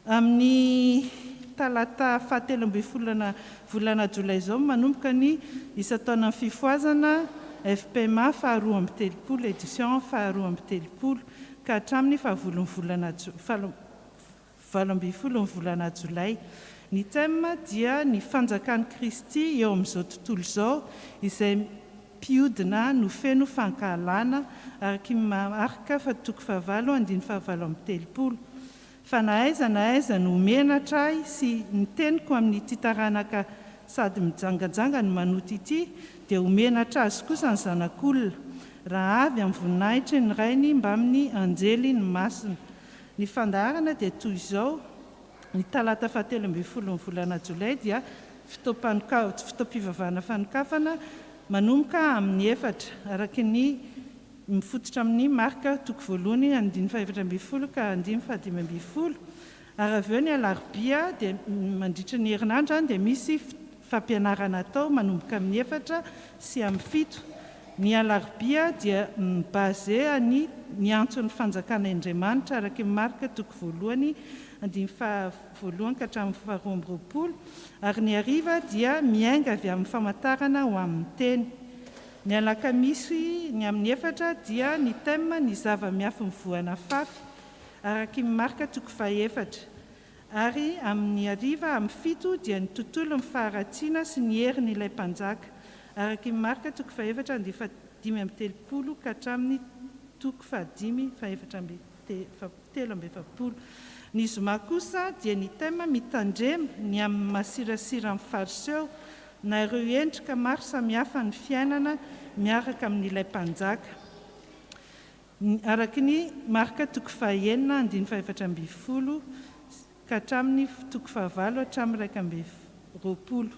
Amin'ny talata 17 volana Jolay izao manomboka ny isan-taona fifoazana FPMA faharoa amby telopolo, édition faharoa amby telopolo ka hatramin'ny 17 volana Jolay. Ny thème dia ny fanjakan'i Kristy eo amin'izao tontolo izao izay mpiodina no feno fankahalana araky marika fahatoko 7:7 fa naaiza no menatra sy ny teniko amin'ity taranaka sady mijangajanga ny manoty ity dia homenatra azy kosa ny zanak'olona raha avy amin'ny voninahitry ny rainy mba amin'ny anjely ny masina. Ny fandaharana dia toy izao. Ny talata 17 volana Jolay dia fotoam-pivavahana fanokafana manomboka amin'ny 4 araky ny mifototra amin'ny marika toko voalohany 5:12 ka 5:15. Ary avy eo ny alarobia dia mandritra ny herinandro dia misy fampianarana atao manomboka amin'ny 4 sy amin'ny 7. Ny alarobia dia basé ny antson'ny fanjakan'Andriamanitra araky ny marika toko voalohany 1:1 ka hatramin'ny 2:20 ary ny hariva dia miainga avy amin'ny famantarana ho amin'ny teny. Ny alakamisy ny amin'ny 4 dia ny thème ny zava-miafy mivoana fafy araky ny marika toko 4. Ary amin'ny hariva amin'ny 7 dia ny tontolo ny faharatsiana sy ny herin'ilay mpanjaka. Araky ny marika toko 4:5-30 ka hatramin'ny toko 5:7-7. Ny zoma kosa dia ny tema mitandrema ny amin'ny masirasira amin'ny fariseo na ireo endrika maro samihafa ny fiainana miaraka amin'ilay mpanjaka. Araky ny marika toko 5:7 ka hatramin'ny toko 8:2.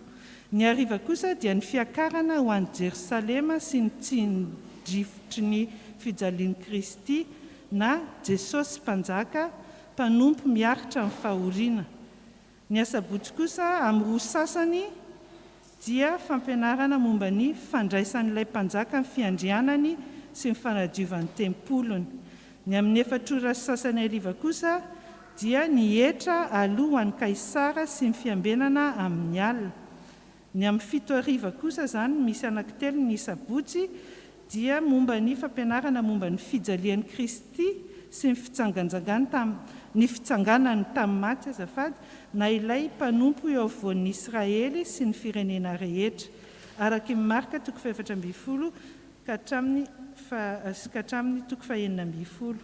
Ny hariva kosa dia ny fiakarana ho an'i Jerosalema sy ny tsindrifotry ny fijalian'i Kristy na Jesosy mpanjaka mpanompo miaritra amin'ny fahoriana. Ny asabotsy kosa amin'ny roa sasany dia fampianarana momba ny fandraisan'ilay mpanjaka ny fiandrianany sy ny fanadiovan'ny tempolony. Ny amin'ny 4 ora sasany hariva kosa dia ny hetra aloha an'i Kaisara sy ny fiambenana amin'ny alina. Ny amin'ny 7 hariva kosa zany misy anankitelo ny sabotsy dia momba ny fampianarana momba ny fijalian'i Kristy sy ny fitsanganany tamin'ny maty azafady na ilay mpanompo eo afovoan'ny Israely sy ny firenena rehetra. Araky ny marika toko 4:12 ka hatramin'ny toko 9:12.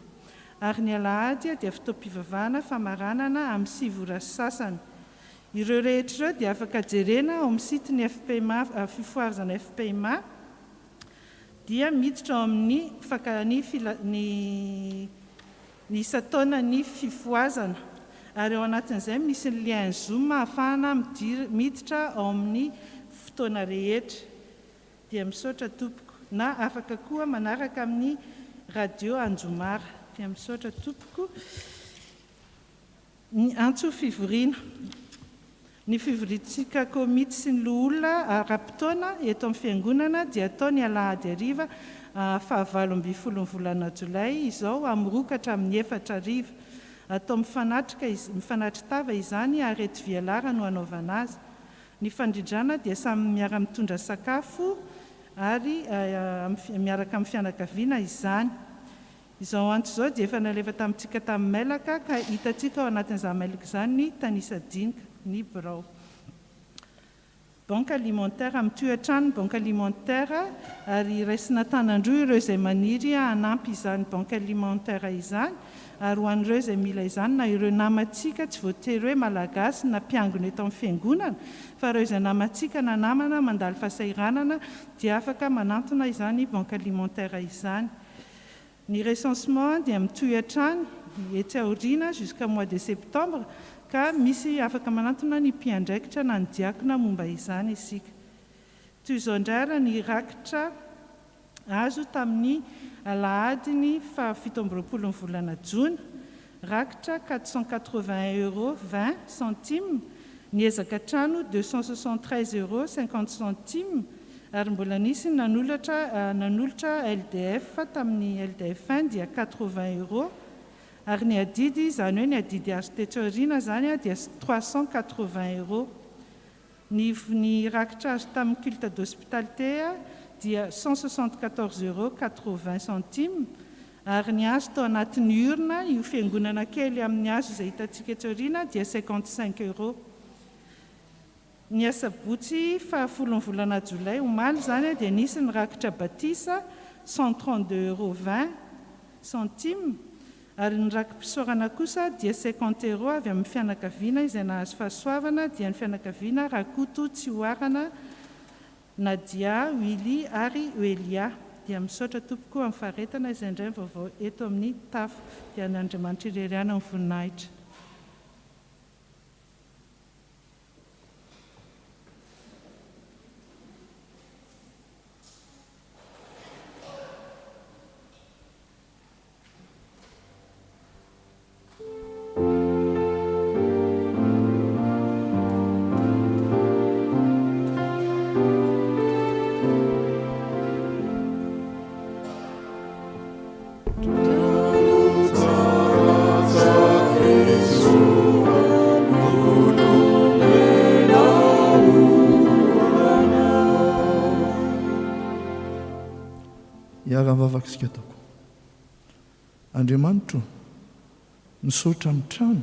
Ary ny alahady dia fotoam-pivavahana famaranana amin'ny 7 ora sasany. Ireo rehetra ireo dia afaka jerena ao amin'ny sitiny fifoarazana FPMA dia miditra ao amin'ny ny isataona ny fifoazana. Ary ao anatin'izay misy ny lien Zoom ahafahana miditra ao amin'ny fotoana rehetra. Dia misaotra tompoko. Na afaka koa manaraka amin'ny radio Anjomara. Dia misaotra tompoko. Ny antso fivoriana. Ny fivorintsika komity sy ny loholona ara-potoana eto amin'ny fiangonana dia atao ny alahady hariva 9 volana Jolay izao amin'ny 2 ka hatramin'ny 4 hariva. Atao mifanatry tava izany ary eto Vialara no anaovana azy. Ny fandrindrana dia samy miara-mitondra sakafo ary miaraka amin'ny fianakaviana izany. Izao antso izao dia efa nalefa tamintsika tamin'ny mailaka ka hitantsika ao anatin'izany mailaka izany ny Tanisa Dinika, ny birao. Banque alimentaire amin'ny toetrano banque alimentaire ary raisina tanandroa ireo izay maniry hanampy izany banque alimentaire izany ary ho an'ireo izay mila izany na ireo namantsika tsy voatery hoe malagasy na mpiangona eto amin'ny fiangonana fa ireo izay namantsika na namana mandalo fahasahiranana dia afaka manantona izany banque alimentaire izany. Ny recensement dia amin'ny toetrano etsy aoriana jusqu'à mois de septembre ka misy afaka manantona ny mpiandraikitra na ny diakona momba izany isika. Toy izao indray ary ny rakitra azo tamin'ny alahadiny 17 volana Jona, rakitra 480 €20, ny ezaka trano 273 €50, ary mbola nisy nanolotra LDF tamin'ny LDF1 dia 80 €. Ary ny adidy izany hoe ny adidy architecturina zany dia 380 €. Ny rakitra azo tamin'ny culte d'hospitalité dia 174 €80, ary ny azo tao anatin'ny urna io fiangonana kely amin'ny azo izay hitantsika eto aoriana dia 55 €. Ny asabotsy 10 volana Jolay omaly zany dia nisy ny rakitra batisa 132 €20, ary ny rakim-pisaorana kosa dia 50 € avy amin'ny fianakaviana izay nahazo fahasoavana dia ny fianakaviana Rakoto Tsihoarana, Nadia, Willy ary Elia. Dia misaotra tompoko amin'ny faharetana izay indray vaovao eto amin'ny tafo dia n'Andriamanitra ireriana amin'ny voninahitra. Iara-mivavaka isika ataoko. Andriamanitra, misaotra amin'ny trano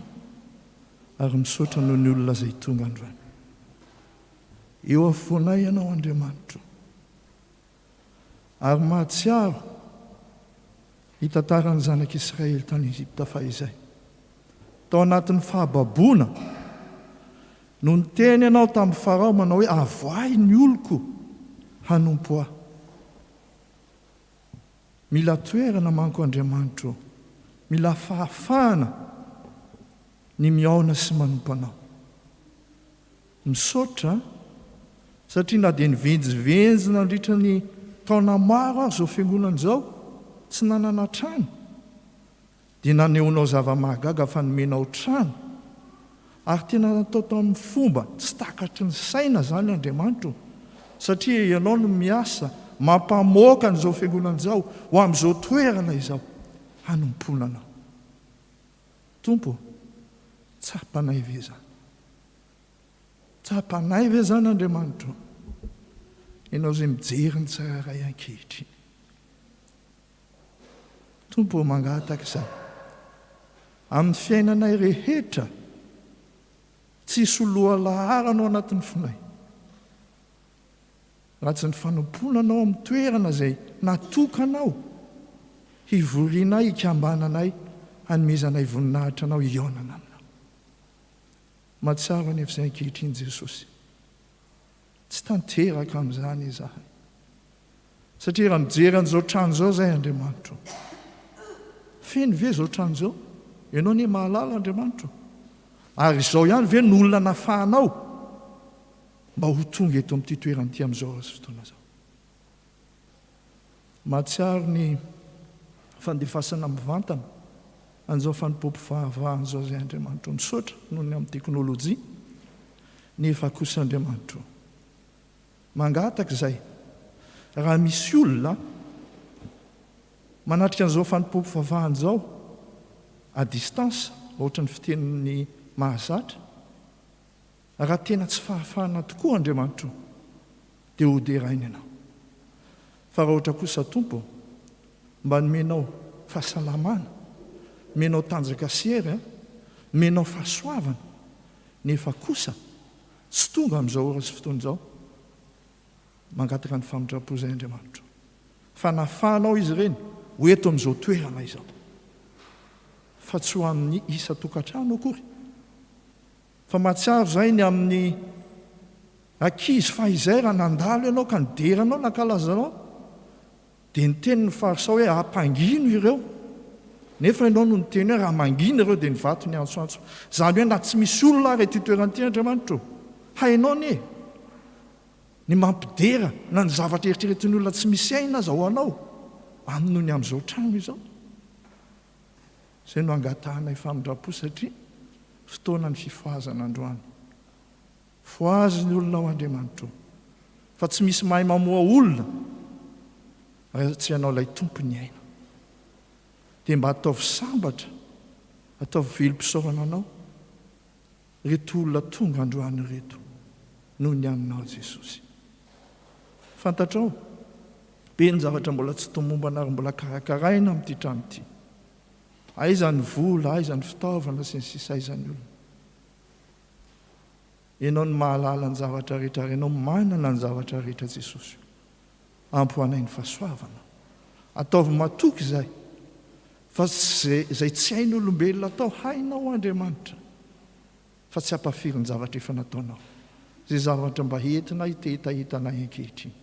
ary misaotra noho ny olona izay tonga androany. Eo afoanay ianao Andriamanitra, ary mahatsiaro hitantarany zanak'Israely tany Ezipta fahizay. Tao anatin'ny fahababoana no niteny ianao tamin'ny Farao manao hoe avoay ny oloko hanompo ahy. Mila toerana manko Andriamanitra, mila fahafahana ny miaona sy manompo anao. Misaotra satria na dia nivenjivenjina nandritra ny taona maro aho izao fiangonana izao tsy nanana trano, dia naneonao zava-mahagaga fa nomenao trano, ary tena natao tao amin'ny fomba tsy takatry ny saina zany Andriamanitra, satria ianao no miasa mampamoaka n'izao fiangonana izao ho amin'izao toerana izao hanompona anao. Tompo, tsapanay ve zany? Tsapanay ve zany Andriamanitra? Ianao izay mijery ny tsiraray ankehitriny. Tompo, mangataka izay amin'ny fiainanay rehetra, tsisy loha lahara anao anatin'ny fonay, raha tsy ny fanomponanao amin'ny toerana izay natokanao hivorianay, hikambananay, hanomezanay voninahitra anao hiaonana aminao. Mahatsiaro anefa izay ankehitriny Jesosy, tsy tanteraka amin'izany izahay, satria raha mijery an'izao trano izao izay Andriamanitra, feno ve izao trano izao? Ianao ne mahalala Andriamanitra, ary izao ihany ve ny olona nafahanao mba ho tonga eto amin'ity toerana amin'izao sy fotoana izao? Mahatsiaro ny fandefasana mivantana an'izao fanompoam-po fahavahana izay Andriamanitra, misaotra noho ny amin'ny teknôlôjia, nefa kosa Andriamanitra mangataka izay, raha misy olona manatrika an'izao fanompoam-po fahavahana izao à distance, ohatra ny fitenin'ny mahazatra, raha tena tsy fahafahana tokoa Andriamanitra, dia hoderaina ianao. Fa raha ohatra kosa Tompo, mba nomenao fahasalamana, menao tanjaka sery, menao fahasoavana, nefa kosa tsy tonga amin'izao ora sy fotoana izao, mangataka ny famindrapo izay Andriamanitra, fa nafahanao izy ireny ho eto amin'izao toerana izao, fa tsy ho amin'ny isa tokantrano akory, fa mahatsiaro izay ny amin'ny ankizy fahizay raha nandalo ianao ka nideranao nankalazanao, dia niteny ny Farisao hoe hampangino ireo, nefa ianao no niteny hoe raha mangina ireo dia nivato ny antsoantso. Izany hoe na tsy misy olona ary ity toerana ity Andriamanitra, hainao ny mampidera na ny zavatra eritreretin'ny olona tsy misy aina aza ho anao amin'ny ny amin'izao trano izao. Izay no angatahanay famindrapo, satria fotoana ny fifoazana androany. Foazy ny olona ao Andriamanitra, fa tsy misy mahay mamoa olona raha tsy ianao ilay tompony aina. Dia mba ataovy sambatra, ataovy velom-pisaorana anao reto olona tonga androany reto noho ny aminao Jesosy. Fantatrao, be ny zavatra mbola tsy tomombana ary mbola karakaraina amin'ity trano ity. Aiza ny vola, aiza ny fitaovana sy ny sisa, aiza ny olona. Ianao ny mahalala ny zavatra rehetra, ianao manana ny zavatra rehetra Jesosy. Ampoanay ny fahasoavana, ataovy matoky izay, fa izay tsy hain'ny olombelona atao, hainao Andriamanitra, fa tsy hampafiry ny zavatra efa nataonao, izay zavatra mba entina hitahitahitanay ankehitriny.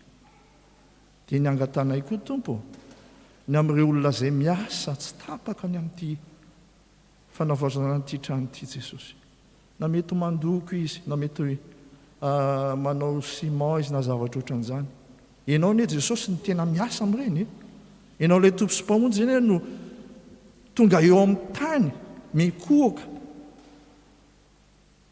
Dia ny angatanay koa Tompo, ny amin'ireo olona izay miasa tsy tapaka ny amin'ity fanaovazana n'ity trano ity Jesosy, na mety mandoko izy, na mety manao ciment izy na zavatra ohatran'izany, ianao ne Jesosy ny tena miasa amin'ireny, ianao ilay tompo sy mpamonjy zany no tonga eo amin'ny tany mikohoka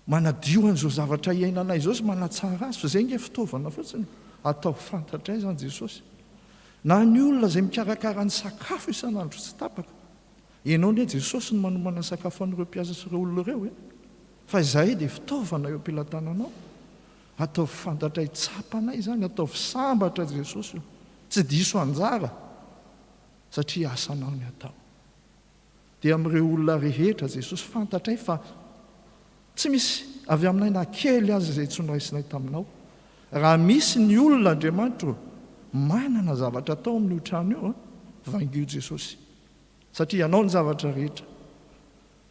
manadio an'izao zavatra iainanay izao sy manatsara azy, fa izay nge fitaovana fotsiny atao fantatray zany Jesosy. Na ny olona izay mikarakara ny sakafo isan'andro tsy tapaka, ianao ne Jesosy no manomana ny sakafo an'ireo mpiasa sy ireo olona ireo, fa izay dia fitaovana eo am-pilatananao, ataovy fantatray tsapanay zany, ataovy sambatra Jesosy, tsy diso anjara, satria asanao ny atao. Dia amin'ireo olona rehetra Jesosy fantatray fa tsy misy avy aminay na kely azy izay tsy noraisinay taminao. Raha misy ny olona Andriamanitra manana zavatra atao amin'io trano io vaingio Jesosy, satria ianao ny zavatra rehetra.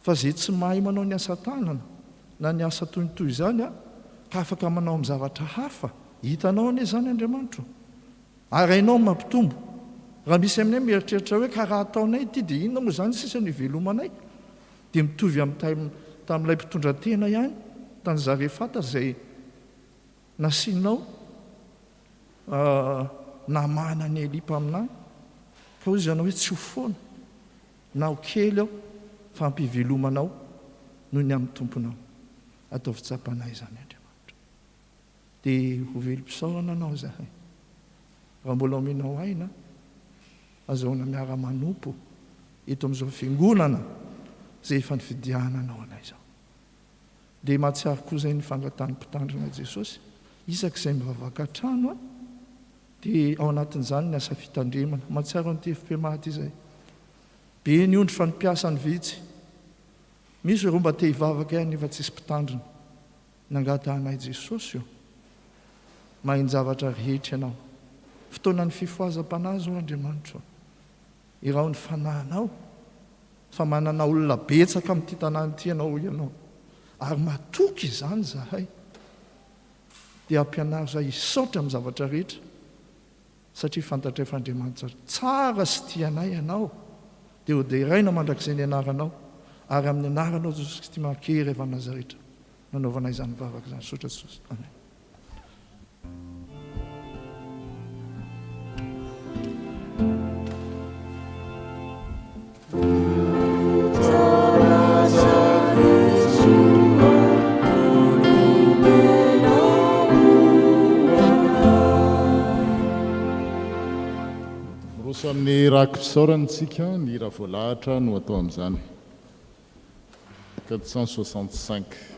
Fa izay tsy mahay manao ny asa tanana na ny asa toytoy izany ka afaka manao amin'ny zavatra hafa, hitanao anie izany Andriamanitra, ary hainao mampitombo. Raha misy aminay mieritreritra hoe ka raha ataonay ity dia inona moa izany sisa ny velomanay, dia mitovy tamin'ilay mpitondra tena ihany tany Zarefata izay nasianao namana ny Elipa aminahy, ka hoy izy ianao hoe tsy ho foana na ho kely aho fa hampivelomanao noho ny amin'ny tomponao. Atao fitsapanay izany Andriamanitra. Dia ho velom-pisaorana anao zahay. Raha mbola omenao aina azahoana miara-manompo eto amin'izao fiangonana izay efa nifidiananao anay izao. Dia mahatsiaro koa izay ny fangatany mpitandrina Jesosy, isak'izay mivavaka trano dia ao anatin'izany ny asa fitandremana. Mahatsiaro ny TFP maty izay. Be ny ondry fa nimpiasa ny vitsy. Misy ireo mba te hivavaka ihany nefa tsisy mpitandrina. Nangatahanay Jesosy io. Mahiny zavatra rehetra ianao. Fotoana ny fifoazam-panahy zao Andriamanitra. Irao ny fanahinao. Fa manana olona betsaka amin'ity tanàna ity ianao. Ary matoky izany zahay. Dia ampianaro zahay hisaotra amin'ny zavatra rehetra. Satria fantatra efa Andriamanitra tsara sy tianay ianao. Dia ho deraina mandrakizay ny anaranao. Ary amin'ny anaranao Jesosy Kristy makery efa Nazaretra. Nanaovanay izany vavaka izany. Sotra Jesosy. Amen. Amin'ny rakim-pisaorantsika ny hira voalahatra no atao amin'izany 465.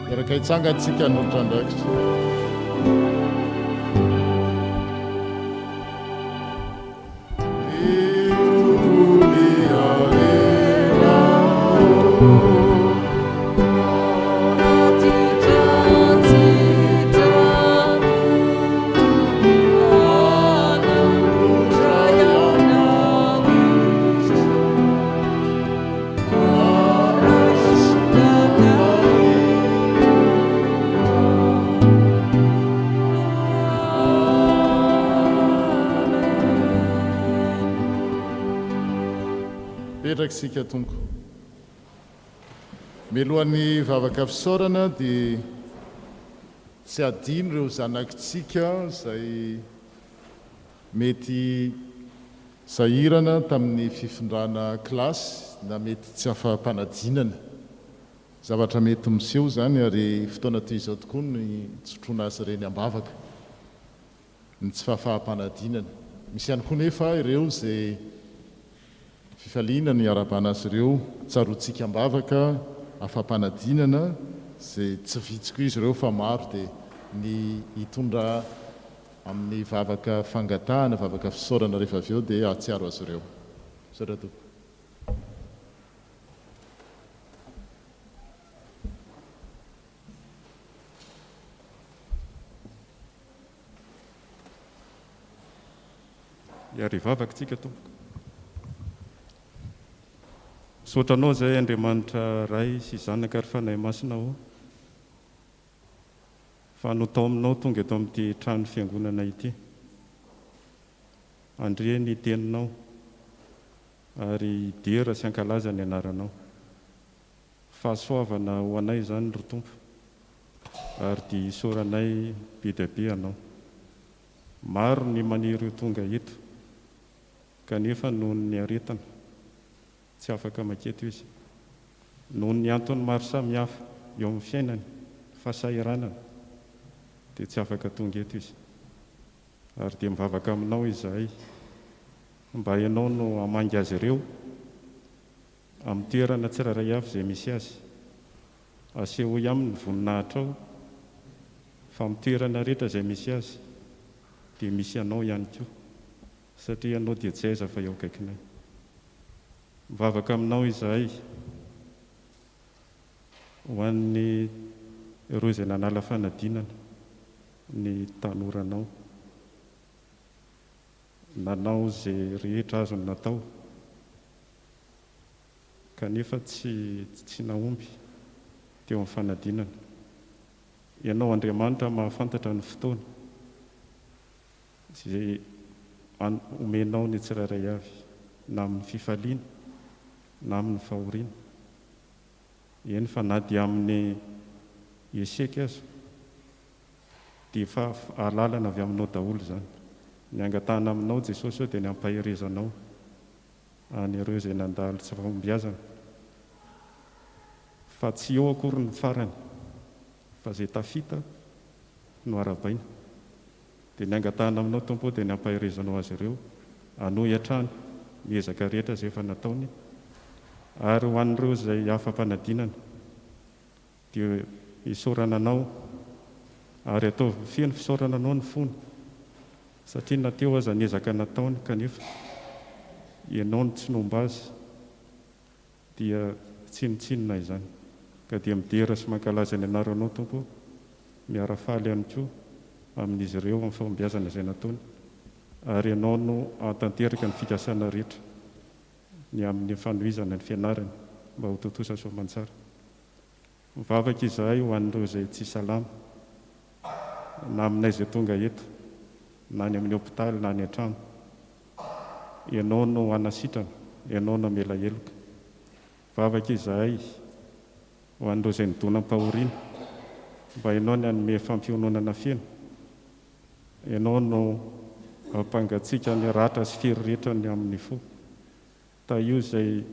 iaraka hitsangatsika notrandraikitra petraksika tonko melohan'ny vavaka fisaorana dia tsy adino ireo zanakitsika zay mety sahirana tamin'ny fifindrana klasy na mety tsy afa-panadinana zavatra mety miseho zany ary fotoana toy izao tokoa ny tsotroana azy ireny ambavaka ny tsy fahafahampanadinana misy ihany koa nefa ireo zay fifaliana ny arabana azy ireo tsarotsika ambavaka afampanadinana zay tsy vitsiko izy ireo fa maro dia ny hitondra amin'ny vavaka fangatahana vavaka fisaorana rehefa avy eo dia atsiaro azy ireo saratoko iary vavaka tsika tompoko sotranao zay Andriamanitra ray sy zanaka ary fanahy masina ao fa notao aminao tonga eto amin'ity trano fiangonana ity andre ny teninao ary dera sy ankalaza ny anaranao fahasoavana ho anay zany ry tompo ary dia isoranay be dia be anao maro ny maniry tonga eto kanefa noho ny aretana tsy afaka maketo izy noho ny antony maro samihafa eo amin'ny fiainany fahasahiranana dia tsy afaka tonga eto izy ary dia mivavaka aminao izahay mba ianao no hamangy azy ireo amin'ny toerana tsiraray avy izay misy azy aseho aminy voninahitra ao fa amin'ny toerana rehetra izay misy azy dia misy anao ihany koa satria ianao dia tsy aiza fa eo akaikinay mivavaka aminao izahay ho an'ny ireo izay nanala fanadinana ny tanoranao nanao zay rehetra azony natao kanefa tsy nahomby teo amin'ny fanadinana ianao Andriamanitra mahafantatra ny fotoana zay omenao ny tsiraray avy na amin'ny fifaliana na amin'ny fahoriana eny fa na dia amin'ny eseka azo dia fa alalana avy aminao daholo zany ny angatahana aminao Jesosy eo dia ny ampaherezanao any ireo izay nandalo tsy fahombiazana fa tsy eo akory ny farany fa zay tafita no arabaina dia ny angatahana aminao tompo dia ny ampaherezanao azy ireo anohy hatrany miezaka rehetra zay efa nataony ary ho an'ireo izay afampanadinana dia hisorananao ary atao feno fisorananao ny fony satria nateo aza niezaka nataony kanefa ianao ny tsy nomba azy dia tsinotsinona izany ka dia midera sy mankalaza ny anaranao tompo miarafaly ihany koa amin'izy ireo amin'ny fahombiazana izay nataony ary ianao no atanteraka ny fikasana rehetra ny amin'ny fanohizana ny fianarany mba ho totosa soamantsara mivavaka izahay ho an'ireo izay tsy salama na aminay izay tonga eto na ny amin'ny hopitaly na ny an-trano ianao no hanasitrana ianao no mela heloka vavaka izahay ho an'ireo izay nidona ampahoriana mba ianao ny anome fampiononana feno ianao no ampangatsika ny ratra sy firy rehetra ny amin'ny fo ta io izay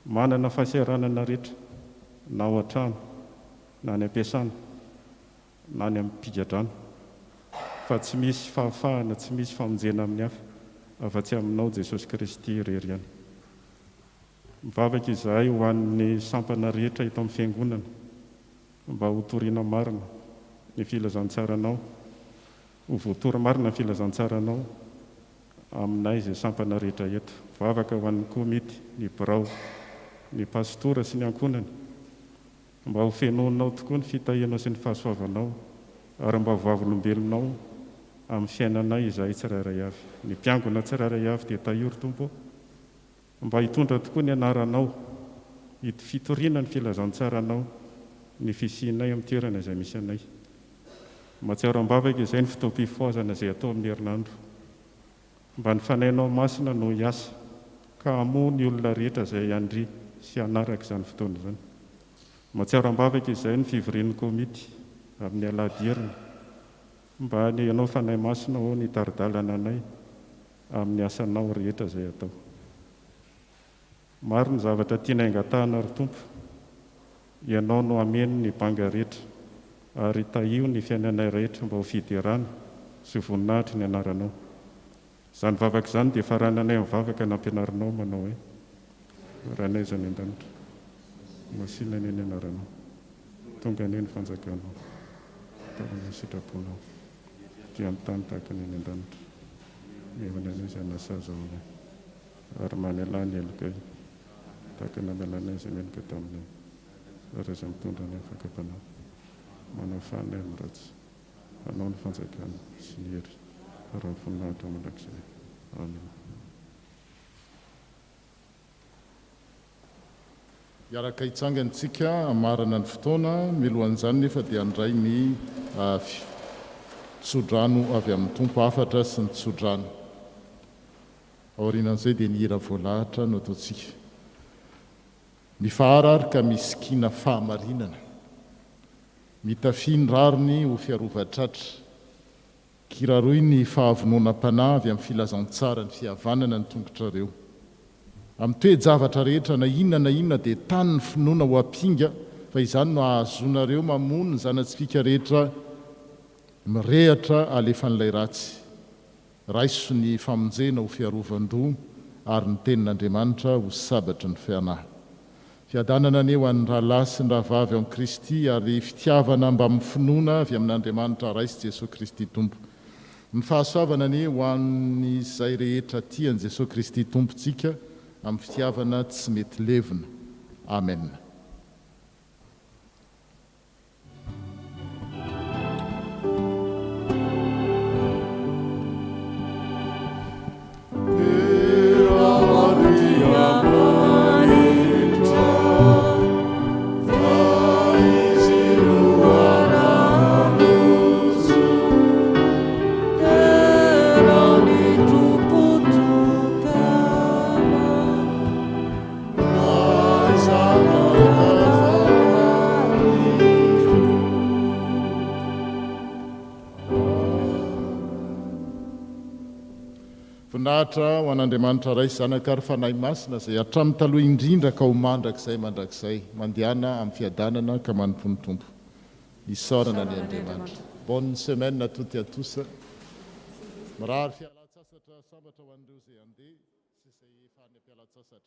manana fahasahiranana rehetra na ao an-trano na ny ampiasana na ny amin'ny mpigadrano fa tsy misy fahafahana tsy misy famonjena amin'ny hafa afa-tsy aminao Jesosy Kristy irery ihany mivavaka izahay ho an'ny sampana rehetra eto amin'ny fiangonana mba ho toriana marina ny filazantsaranao, ho voatory marina ny filazantsaranao aminay izay sampana rehetra eto. Vavaka ho an'ny komity, ny birao, ny pastora sy ny ankonany, mba ho fenoanao tokoa ny fitahianao sy ny fahasoavanao, ary mba voavolombelonao amin'ny fiainanay izay tsirairay avy. Ny mpiangona tsirairay avy dia tahiry Tompo, mba hitondra tokoa ny anaranao, fitoriana ny filazantsaranao, ny fisianay amin'ny toerana izay misy anay. Mahatsiaro ambavaka izay ny fotoam-pifoazana izay atao amin'ny herinandro, mba ny fanainao masina no hiasa ka hamoa ny olona rehetra izay andry sy hanaraka izany fotoana izany. Mahatsiaro ambavaka izay ny fivorian'ny komity amin'ny alahadierina, mba ny ianao fanahy masina ho ny taridalana anay amin'ny asanao rehetra izay atao. Maro ny zavatra tiana aingatahana ry Tompo, ianao no ameno ny banga rehetra, ary tahio ny fiainanay rehetra mba ho fiderana sy voninahitry ny anaranao. Izany vavaka izany dia farananay amin'ny vavaka nampianarinao manao hoe: ranay izany an-danitra, masina ny anaranao, tonga ny fanjakanao, taona sitraponao, dia amin'ny tany tahaka ny an-danitra, mevana ny izay nasaza ao, ary manelahy ny elokay, tahaka namelanay izay menaka taminay, ary izay mitondra ny afakapanao, manao fanay amin'ny ratsy, hanao ny fanjakana sy ny hery, ary ny voninahitra mandrakizay. Amen. Iaraka hitsangantsika amarana ny fotoana, milohan'izany nefa dia andray ny tsodrano avy amin'ny Tompo afatra sy ny tsodrano. Aorianan'izay dia ny hira voalahatra no ataontsika. Mifahararika misikina fahamarinana, mitafiny rariny ho fiarovatratra, kiraroy ny fahavononam-panahy avy amin'ny filazantsara ny fihavanana ny tongotrareo. Amin'ny toe-javatra rehetra na inona dia tany ny finoana ho ampinga, fa izany no ahazonareo mamono ny zanatsika rehetra mirehatra alefan'ilay ratsy. Raiso ny famonjena ho fiarovan-doha ary ny tenin'Andriamanitra ho sabatry ny fianahy. Fiadanana aneo an'ny rahalahy sy ny rahavavy amin'ny Kristy, ary fitiavana mba amin'ny finoana avy amin'Andriamanitra raisy Jesosy Kristy Tompo. Ny fahasoavana anie ho an'izay rehetra tian'i Jesosy Kristy Tompontsika amin'ny fitiavana tsy mety levina. Amen. Voninahitra ho an'Andriamanitra ray zanaka ary fanahy masina izay hatramin'ny taloha indrindra ka ho mandrakizay mandehana amin'ny fiadanana ka manompo ny Tompo. Isaorana ny Andriamanitra. Bonne semaine à toutes et à tous. Mirary fialan-tsasatra sambatra ho an'ireo izay andeha sy izay efa any am-pialan-tsasatra.